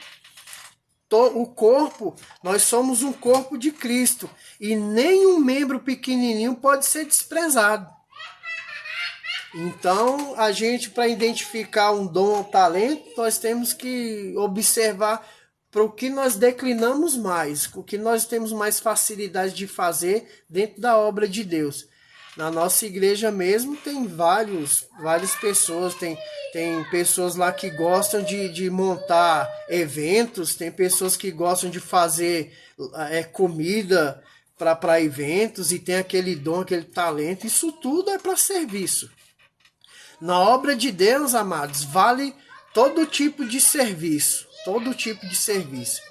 O corpo, nós somos um corpo de Cristo. E nenhum membro pequenininho pode ser desprezado. Então, a gente, para identificar um dom ou talento, nós temos que observar para o que nós declinamos mais, o que nós temos mais facilidade de fazer dentro da obra de Deus. Na nossa igreja mesmo tem várias pessoas, tem pessoas lá que gostam de montar eventos, tem pessoas que gostam de fazer comida para eventos e tem aquele dom, aquele talento. Isso tudo é para serviço. Na obra de Deus, amados, vale todo tipo de serviço. Todo tipo de serviço.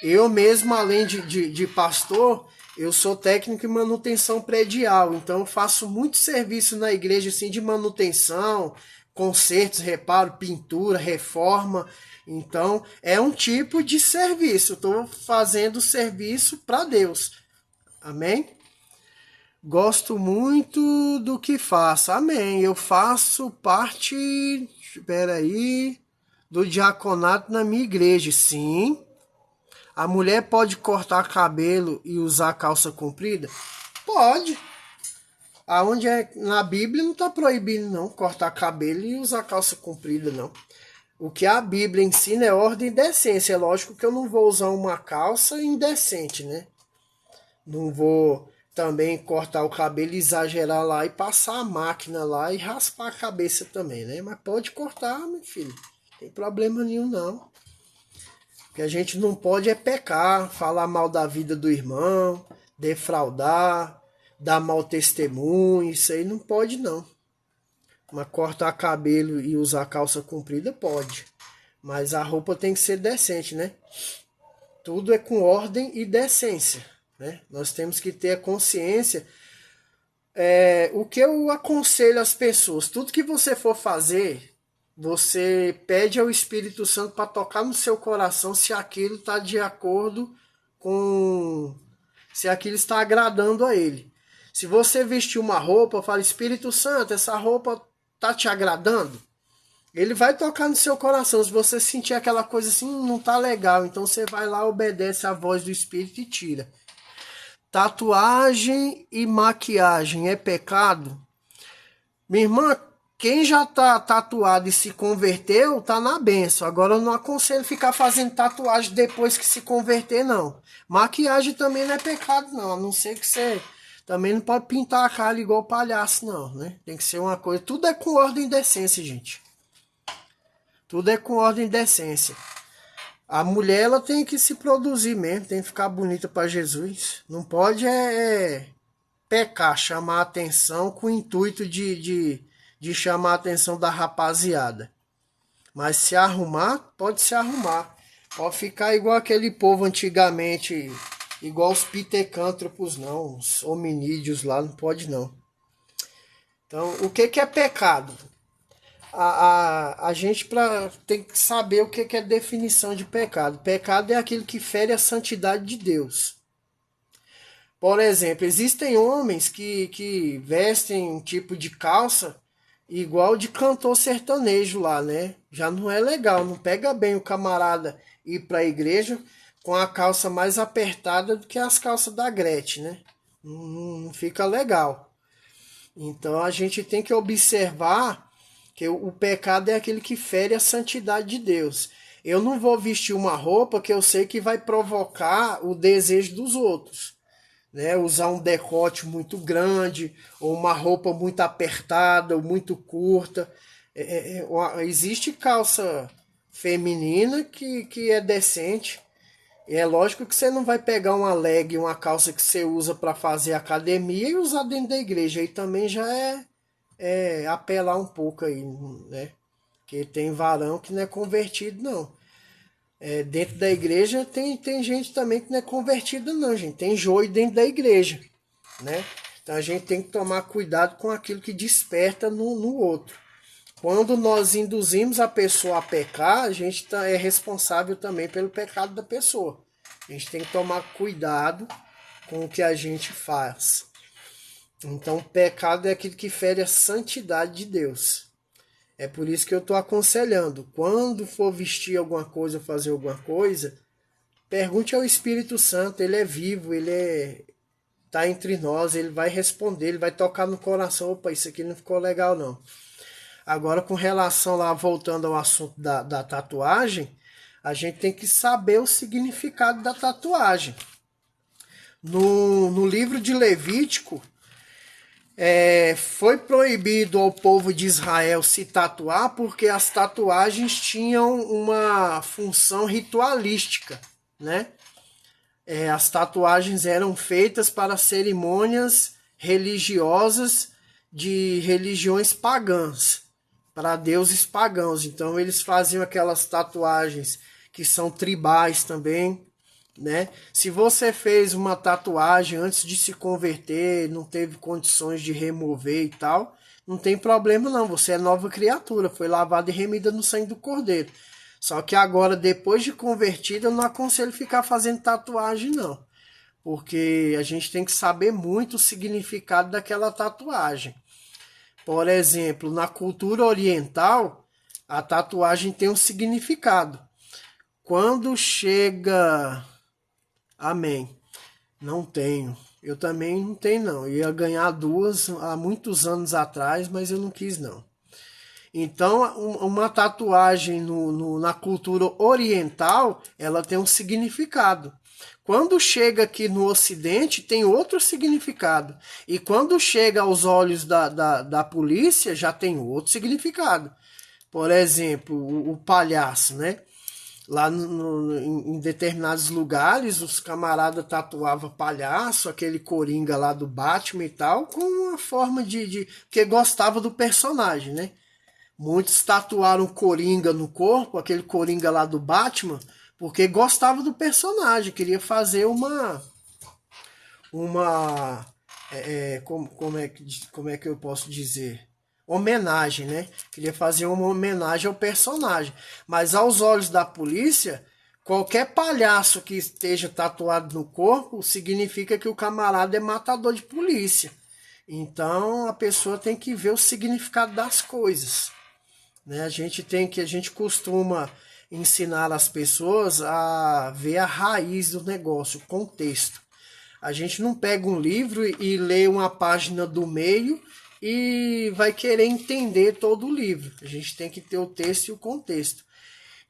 Eu mesmo, além de pastor, eu sou técnico em manutenção predial. Então, eu faço muito serviço na igreja assim, de manutenção, consertos, reparo, pintura, reforma. Então, é um tipo de serviço. Eu estou fazendo serviço para Deus. Amém? Gosto muito do que faço. Amém. Eu faço parte, do diaconato na minha igreja. Sim. A mulher pode cortar cabelo e usar calça comprida? Pode. Aonde na Bíblia não está proibido não cortar cabelo e usar calça comprida não. O que a Bíblia ensina é ordem e decência. É lógico que eu não vou usar uma calça indecente, né? Não vou também cortar o cabelo, exagerar lá e passar a máquina lá e raspar a cabeça também, né? Mas pode cortar, meu filho. Não tem problema nenhum, não. O que a gente não pode é pecar, falar mal da vida do irmão, defraudar, dar mau testemunho. Isso aí não pode, não. Mas cortar cabelo e usar calça comprida pode. Mas a roupa tem que ser decente, né? Tudo é com ordem e decência. Né? Nós temos que ter a consciência. O que eu aconselho às pessoas, tudo que você for fazer, você pede ao Espírito Santo para tocar no seu coração se aquilo está de acordo com... se aquilo está agradando a ele. Se você vestir uma roupa, fala, Espírito Santo, essa roupa está te agradando? Ele vai tocar no seu coração. Se você sentir aquela coisa assim, não está legal, então você vai lá, obedece a voz do Espírito e tira. Tatuagem e maquiagem é pecado? Minha irmã, quem já tá tatuado e se converteu, tá na benção. Agora eu não aconselho ficar fazendo tatuagem depois que se converter, não. Maquiagem também não é pecado, não. A não ser que você também não pode pintar a cara igual palhaço, não, né? Tem que ser uma coisa. Tudo é com ordem e decência, gente. Tudo é com ordem e decência. A mulher, ela tem que se produzir mesmo, tem que ficar bonita para Jesus. Não pode pecar, chamar a atenção com o intuito de chamar a atenção da rapaziada. Mas se arrumar, pode se arrumar. Pode ficar igual aquele povo antigamente, igual os pitecântropos, não. Os hominídeos lá, não pode não. Então, o que é pecado? A gente tem que saber o que é definição de pecado. Pecado é aquilo que fere a santidade de Deus. Por exemplo, existem homens que vestem um tipo de calça igual de cantor sertanejo lá, né? Já não é legal, não pega bem o camarada ir para a igreja com a calça mais apertada do que as calças da Gretchen, né? Não fica legal. Então a gente tem que observar que o pecado é aquele que fere a santidade de Deus. Eu não vou vestir uma roupa que eu sei que vai provocar o desejo dos outros. Né? Usar um decote muito grande, ou uma roupa muito apertada, ou muito curta. Existe calça feminina que é decente. E é lógico que você não vai pegar uma leg, uma calça que você usa para fazer academia e usar dentro da igreja. Aí também já é apelar um pouco aí, né? Porque tem varão que não é convertido, não. Dentro da igreja tem gente também que não é convertida, não, gente. Tem joio dentro da igreja, né? Então a gente tem que tomar cuidado com aquilo que desperta no outro. Quando nós induzimos a pessoa a pecar, a gente é responsável também pelo pecado da pessoa. A gente tem que tomar cuidado com o que a gente faz. Então, pecado é aquilo que fere a santidade de Deus. É por isso que eu estou aconselhando. Quando for vestir alguma coisa, fazer alguma coisa, pergunte ao Espírito Santo. Ele é vivo, ele está entre nós, ele vai responder, ele vai tocar no coração. Opa, isso aqui não ficou legal, não. Agora, com relação lá, voltando ao assunto da tatuagem, a gente tem que saber o significado da tatuagem. No livro de Levítico, foi proibido ao povo de Israel se tatuar porque as tatuagens tinham uma função ritualística, né? As tatuagens eram feitas para cerimônias religiosas de religiões pagãs, para deuses pagãos. Então eles faziam aquelas tatuagens que são tribais também, né? Se você fez uma tatuagem antes de se converter, não teve condições de remover e tal, não tem problema não, você é nova criatura, foi lavada e remida no sangue do Cordeiro. Só que agora, depois de convertido, eu não aconselho ficar fazendo tatuagem não, porque a gente tem que saber muito o significado daquela tatuagem. Por exemplo, na cultura oriental, a tatuagem tem um significado. Quando chega... Amém. Não tenho. Eu também não tenho, não. Eu ia ganhar duas há muitos anos atrás, mas eu não quis, não. Então, uma tatuagem na cultura oriental, ela tem um significado. Quando chega aqui no Ocidente, tem outro significado. E quando chega aos olhos da polícia, já tem outro significado. Por exemplo, o palhaço, né? Lá em determinados lugares, os camaradas tatuavam palhaço, aquele coringa lá do Batman e tal, com uma forma porque gostava do personagem, né? Muitos tatuaram coringa no corpo, aquele coringa lá do Batman, porque gostava do personagem, queria fazer como é que eu posso dizer? Homenagem, né? Queria fazer uma homenagem ao personagem. Mas aos olhos da polícia, qualquer palhaço que esteja tatuado no corpo significa que o camarada é matador de polícia. Então a pessoa tem que ver o significado das coisas, né? A gente costuma ensinar as pessoas a ver a raiz do negócio, o contexto. A gente não pega um livro e lê uma página do meio e vai querer entender todo o livro. A gente tem que ter o texto e o contexto.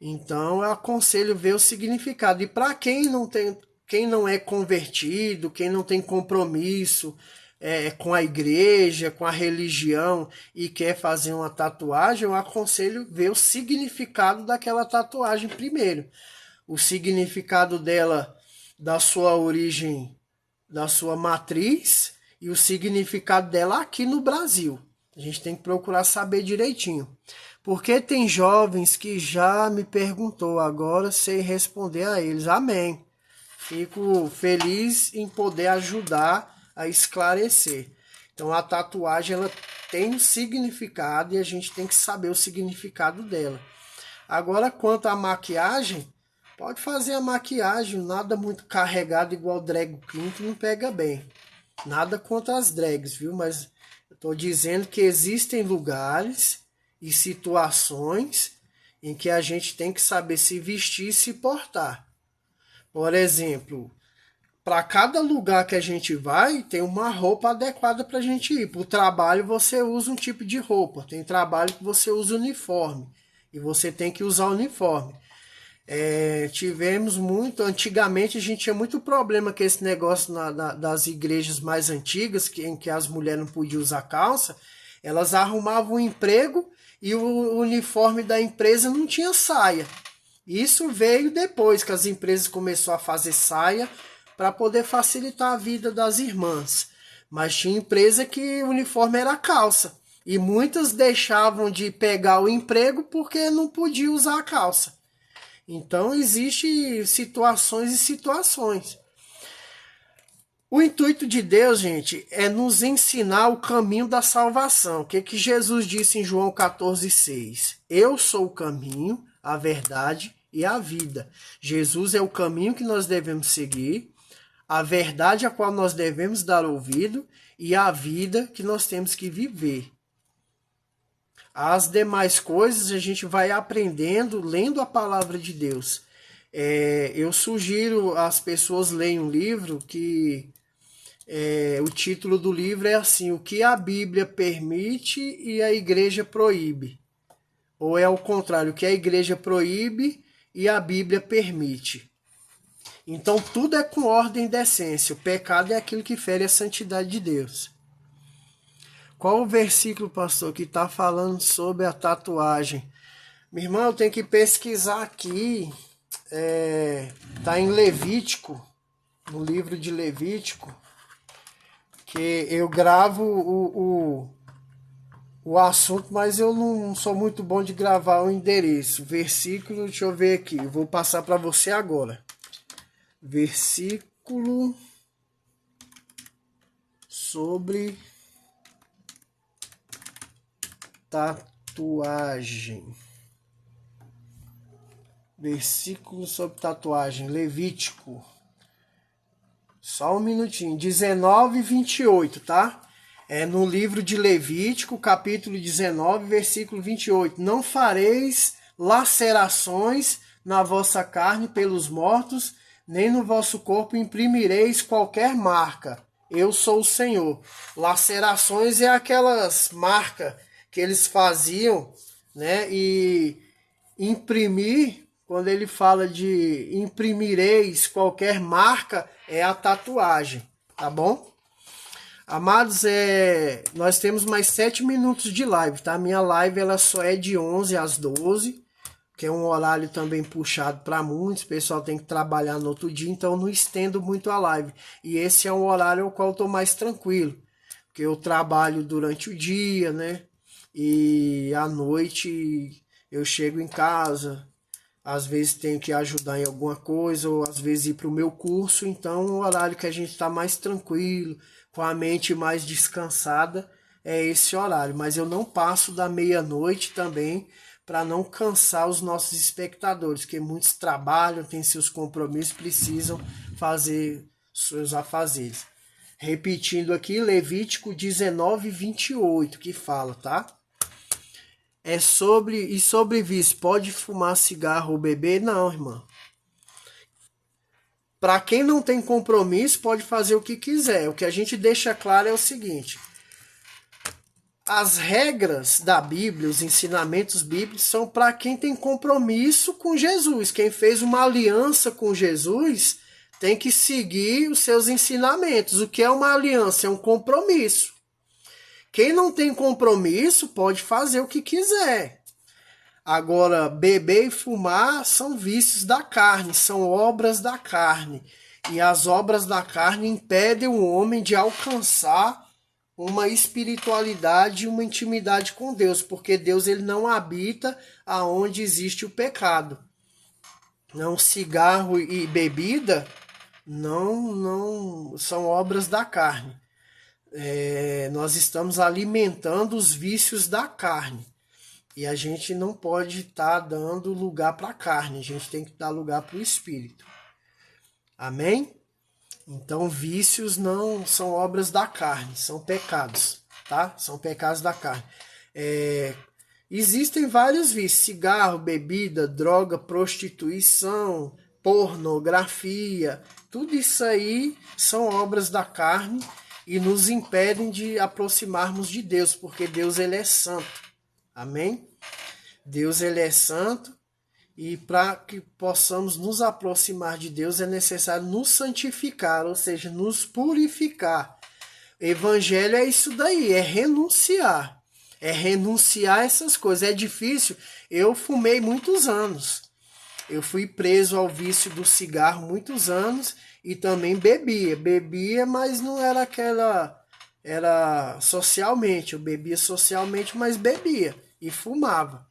Então eu aconselho ver o significado. E para quem não é convertido, quem não tem compromisso com a igreja, com a religião e quer fazer uma tatuagem, eu aconselho ver o significado daquela tatuagem primeiro. O significado dela, da sua origem, da sua matriz e o significado dela aqui no Brasil. A gente tem que procurar saber direitinho. Porque tem jovens que já me perguntou, agora sei responder a eles. Amém. Fico feliz em poder ajudar a esclarecer. Então a tatuagem ela tem um significado e a gente tem que saber o significado dela. Agora quanto à maquiagem, pode fazer a maquiagem, nada muito carregado igual drag queen que não pega bem. Nada contra as drags, viu? Mas eu estou dizendo que existem lugares e situações em que a gente tem que saber se vestir e se portar. Por exemplo, para cada lugar que a gente vai, tem uma roupa adequada para a gente ir. Para o trabalho você usa um tipo de roupa, tem trabalho que você usa uniforme e você tem que usar uniforme. Tivemos muito, antigamente a gente tinha muito problema com esse negócio das igrejas mais antigas, em que as mulheres não podiam usar calça, elas arrumavam um emprego e o uniforme da empresa não tinha saia. Isso veio depois que as empresas começaram a fazer saia para poder facilitar a vida das irmãs. Mas tinha empresa que o uniforme era calça. E muitas deixavam de pegar o emprego porque não podiam usar a calça. Então, existem situações e situações. O intuito de Deus, gente, é nos ensinar o caminho da salvação. O que Jesus disse em João 14,6? Eu sou o caminho, a verdade e a vida. Jesus é o caminho que nós devemos seguir, a verdade a qual nós devemos dar ouvido e a vida que nós temos que viver. As demais coisas a gente vai aprendendo lendo a palavra de Deus. Eu sugiro às pessoas lerem um livro que o título do livro é assim: o que a Bíblia permite e a igreja proíbe. Ou é o contrário, o que a igreja proíbe e a Bíblia permite. Então tudo é com ordem e decência. O pecado é aquilo que fere a santidade de Deus. Qual o versículo, pastor, que está falando sobre a tatuagem? Meu irmão, eu tenho que pesquisar aqui. Está em Levítico, no livro de Levítico, que eu gravo o assunto, mas eu não sou muito bom de gravar o endereço. Versículo, deixa eu ver aqui, eu vou passar para você agora. Versículo sobre tatuagem. Versículo sobre tatuagem, Levítico. Só um minutinho, 19 e 28, tá? É no livro de Levítico, capítulo 19, versículo 28. Não fareis lacerações na vossa carne pelos mortos, nem no vosso corpo imprimireis qualquer marca. Eu sou o Senhor. Lacerações é aquelas marcas que eles faziam, né? E imprimir, quando ele fala de imprimireis qualquer marca, é a tatuagem, tá bom? Amados, nós temos mais 7 minutos de live, tá? Minha live ela só é de 11 às 12, que é um horário também puxado para muitos, o pessoal tem que trabalhar no outro dia, então eu não estendo muito a live. E esse é um horário ao qual eu tô mais tranquilo, porque eu trabalho durante o dia, né? E à noite eu chego em casa, às vezes tenho que ajudar em alguma coisa, ou às vezes ir para o meu curso, então o horário que a gente está mais tranquilo, com a mente mais descansada, é esse horário. Mas eu não passo da meia-noite também, para não cansar os nossos espectadores, que muitos trabalham, têm seus compromissos, precisam fazer seus afazeres. Repetindo aqui, Levítico 19, 28, que fala, tá? Sobre vício, pode fumar cigarro ou beber? Não, irmã. Para quem não tem compromisso, pode fazer o que quiser. O que a gente deixa claro é o seguinte: as regras da Bíblia, os ensinamentos bíblicos são para quem tem compromisso com Jesus. Quem fez uma aliança com Jesus tem que seguir os seus ensinamentos. O que é uma aliança? É um compromisso. Quem não tem compromisso pode fazer o que quiser. Agora, beber e fumar são vícios da carne, são obras da carne. E as obras da carne impedem o homem de alcançar uma espiritualidade e uma intimidade com Deus, porque Deus ele não habita aonde existe o pecado. Não, cigarro e bebida não são obras da carne. Nós estamos alimentando os vícios da carne. E a gente não pode estar dando lugar para a carne, a gente tem que dar lugar para o espírito. Amém? Então, vícios não são obras da carne, são pecados, tá? São pecados da carne. Existem vários vícios: cigarro, bebida, droga, prostituição, pornografia. Tudo isso aí são obras da carne e nos impedem de aproximarmos de Deus, porque Deus ele é santo. Amém? Deus ele é santo. E para que possamos nos aproximar de Deus é necessário nos santificar, ou seja, nos purificar. Evangelho é isso daí, é renunciar. É renunciar a essas coisas. É difícil. Eu fumei muitos anos. Eu fui preso ao vício do cigarro muitos anos e também bebia. Bebia, mas não era aquela... Era socialmente. Eu bebia socialmente, mas bebia e fumava.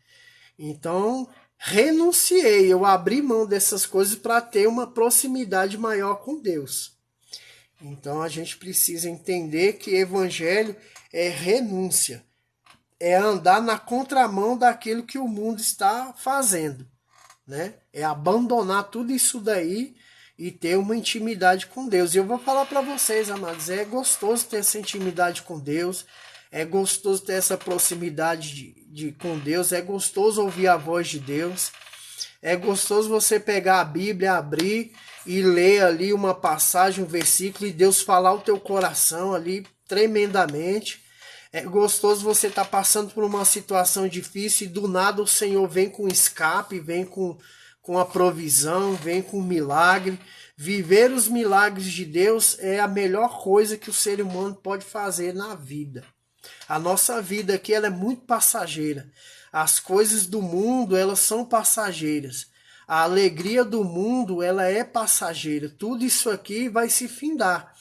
Então... renunciei, eu abri mão dessas coisas para ter uma proximidade maior com Deus. Então a gente precisa entender que evangelho é renúncia, é andar na contramão daquilo que o mundo está fazendo, né? É abandonar tudo isso daí e ter uma intimidade com Deus. E eu vou falar para vocês, amados, é gostoso ter essa intimidade com Deus. É gostoso ter essa proximidade com Deus. É gostoso ouvir a voz de Deus. É gostoso você pegar a Bíblia, abrir e ler ali uma passagem, um versículo e Deus falar o teu coração ali tremendamente. É gostoso você estar passando por uma situação difícil e do nada o Senhor vem com escape, vem com a provisão, vem com milagre. Viver os milagres de Deus é a melhor coisa que o ser humano pode fazer na vida. A nossa vida aqui ela é muito passageira. As coisas do mundo elas são passageiras. A alegria do mundo ela é passageira. Tudo isso aqui vai se findar.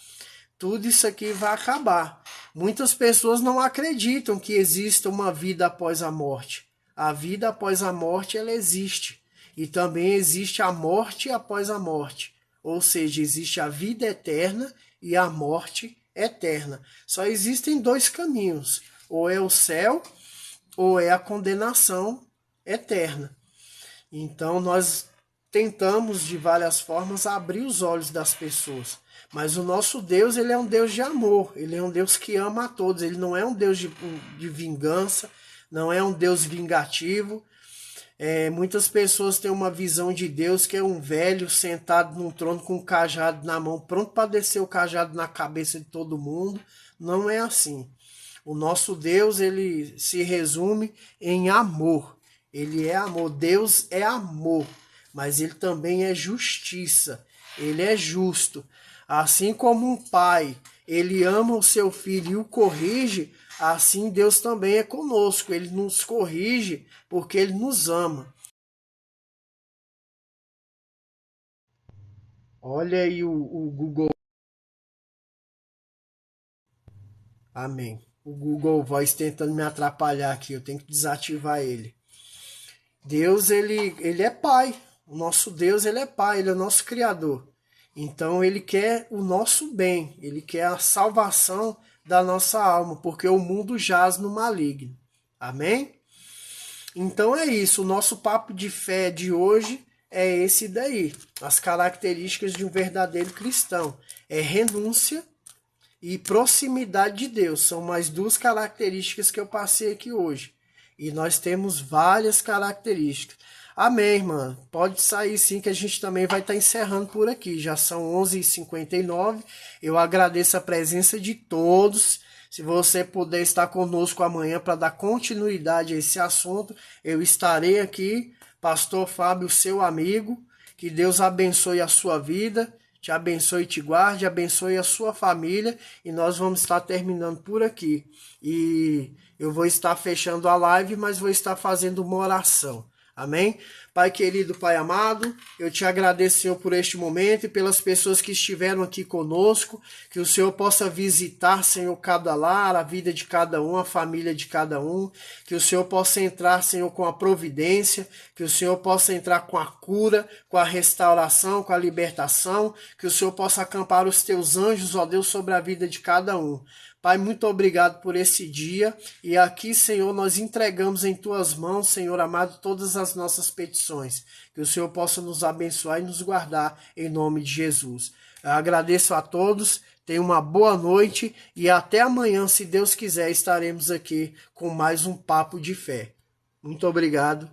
Tudo isso aqui vai acabar. Muitas pessoas não acreditam que exista uma vida após a morte. A vida após a morte ela existe. E também existe a morte após a morte. Ou seja, existe a vida eterna e a morte eterna. Só existem dois caminhos, ou é o céu ou é a condenação eterna. Então nós tentamos de várias formas abrir os olhos das pessoas, mas o nosso Deus ele é um Deus de amor, ele é um Deus que ama a todos, ele não é um Deus de vingança, não é um Deus vingativo. Muitas pessoas têm uma visão de Deus que é um velho sentado num trono com um cajado na mão, pronto para descer o cajado na cabeça de todo mundo. Não é assim. O nosso Deus ele se resume em amor. Ele é amor. Deus é amor, mas ele também é justiça. Ele é justo. Assim como um pai, ele ama o seu filho e o corrige, assim Deus também é conosco. Ele nos corrige porque ele nos ama. Olha aí o Google. Amém. O Google Voice tentando me atrapalhar aqui. Eu tenho que desativar ele. Deus, ele é pai. O nosso Deus, ele é pai. Ele é o nosso criador. Então, ele quer o nosso bem. Ele quer a salvação da nossa alma. Porque o mundo jaz no maligno. Amém? Então é isso. O nosso papo de fé de hoje é esse daí. As características de um verdadeiro cristão. É renúncia e proximidade de Deus. São mais duas características que eu passei aqui hoje. E nós temos várias características. Amém, irmã. Pode sair sim, que a gente também vai estar encerrando por aqui. Já são 11h59. Eu agradeço a presença de todos. Se você puder estar conosco amanhã para dar continuidade a esse assunto, eu estarei aqui, Pastor Fábio, seu amigo. Que Deus abençoe a sua vida, te abençoe e te guarde, abençoe a sua família. E nós vamos estar terminando por aqui. E eu vou estar fechando a live, mas vou estar fazendo uma oração. Amém? Pai querido, Pai amado, eu te agradeço, Senhor, por este momento e pelas pessoas que estiveram aqui conosco, que o Senhor possa visitar, Senhor, cada lar, a vida de cada um, a família de cada um, que o Senhor possa entrar, Senhor, com a providência, que o Senhor possa entrar com a cura, com a restauração, com a libertação, que o Senhor possa acampar os teus anjos, ó Deus, sobre a vida de cada um. Pai, muito obrigado por esse dia e aqui, Senhor, nós entregamos em Tuas mãos, Senhor amado, todas as nossas petições. Que o Senhor possa nos abençoar e nos guardar em nome de Jesus. Eu agradeço a todos, tenham uma boa noite e até amanhã, se Deus quiser, estaremos aqui com mais um Papo de Fé. Muito obrigado.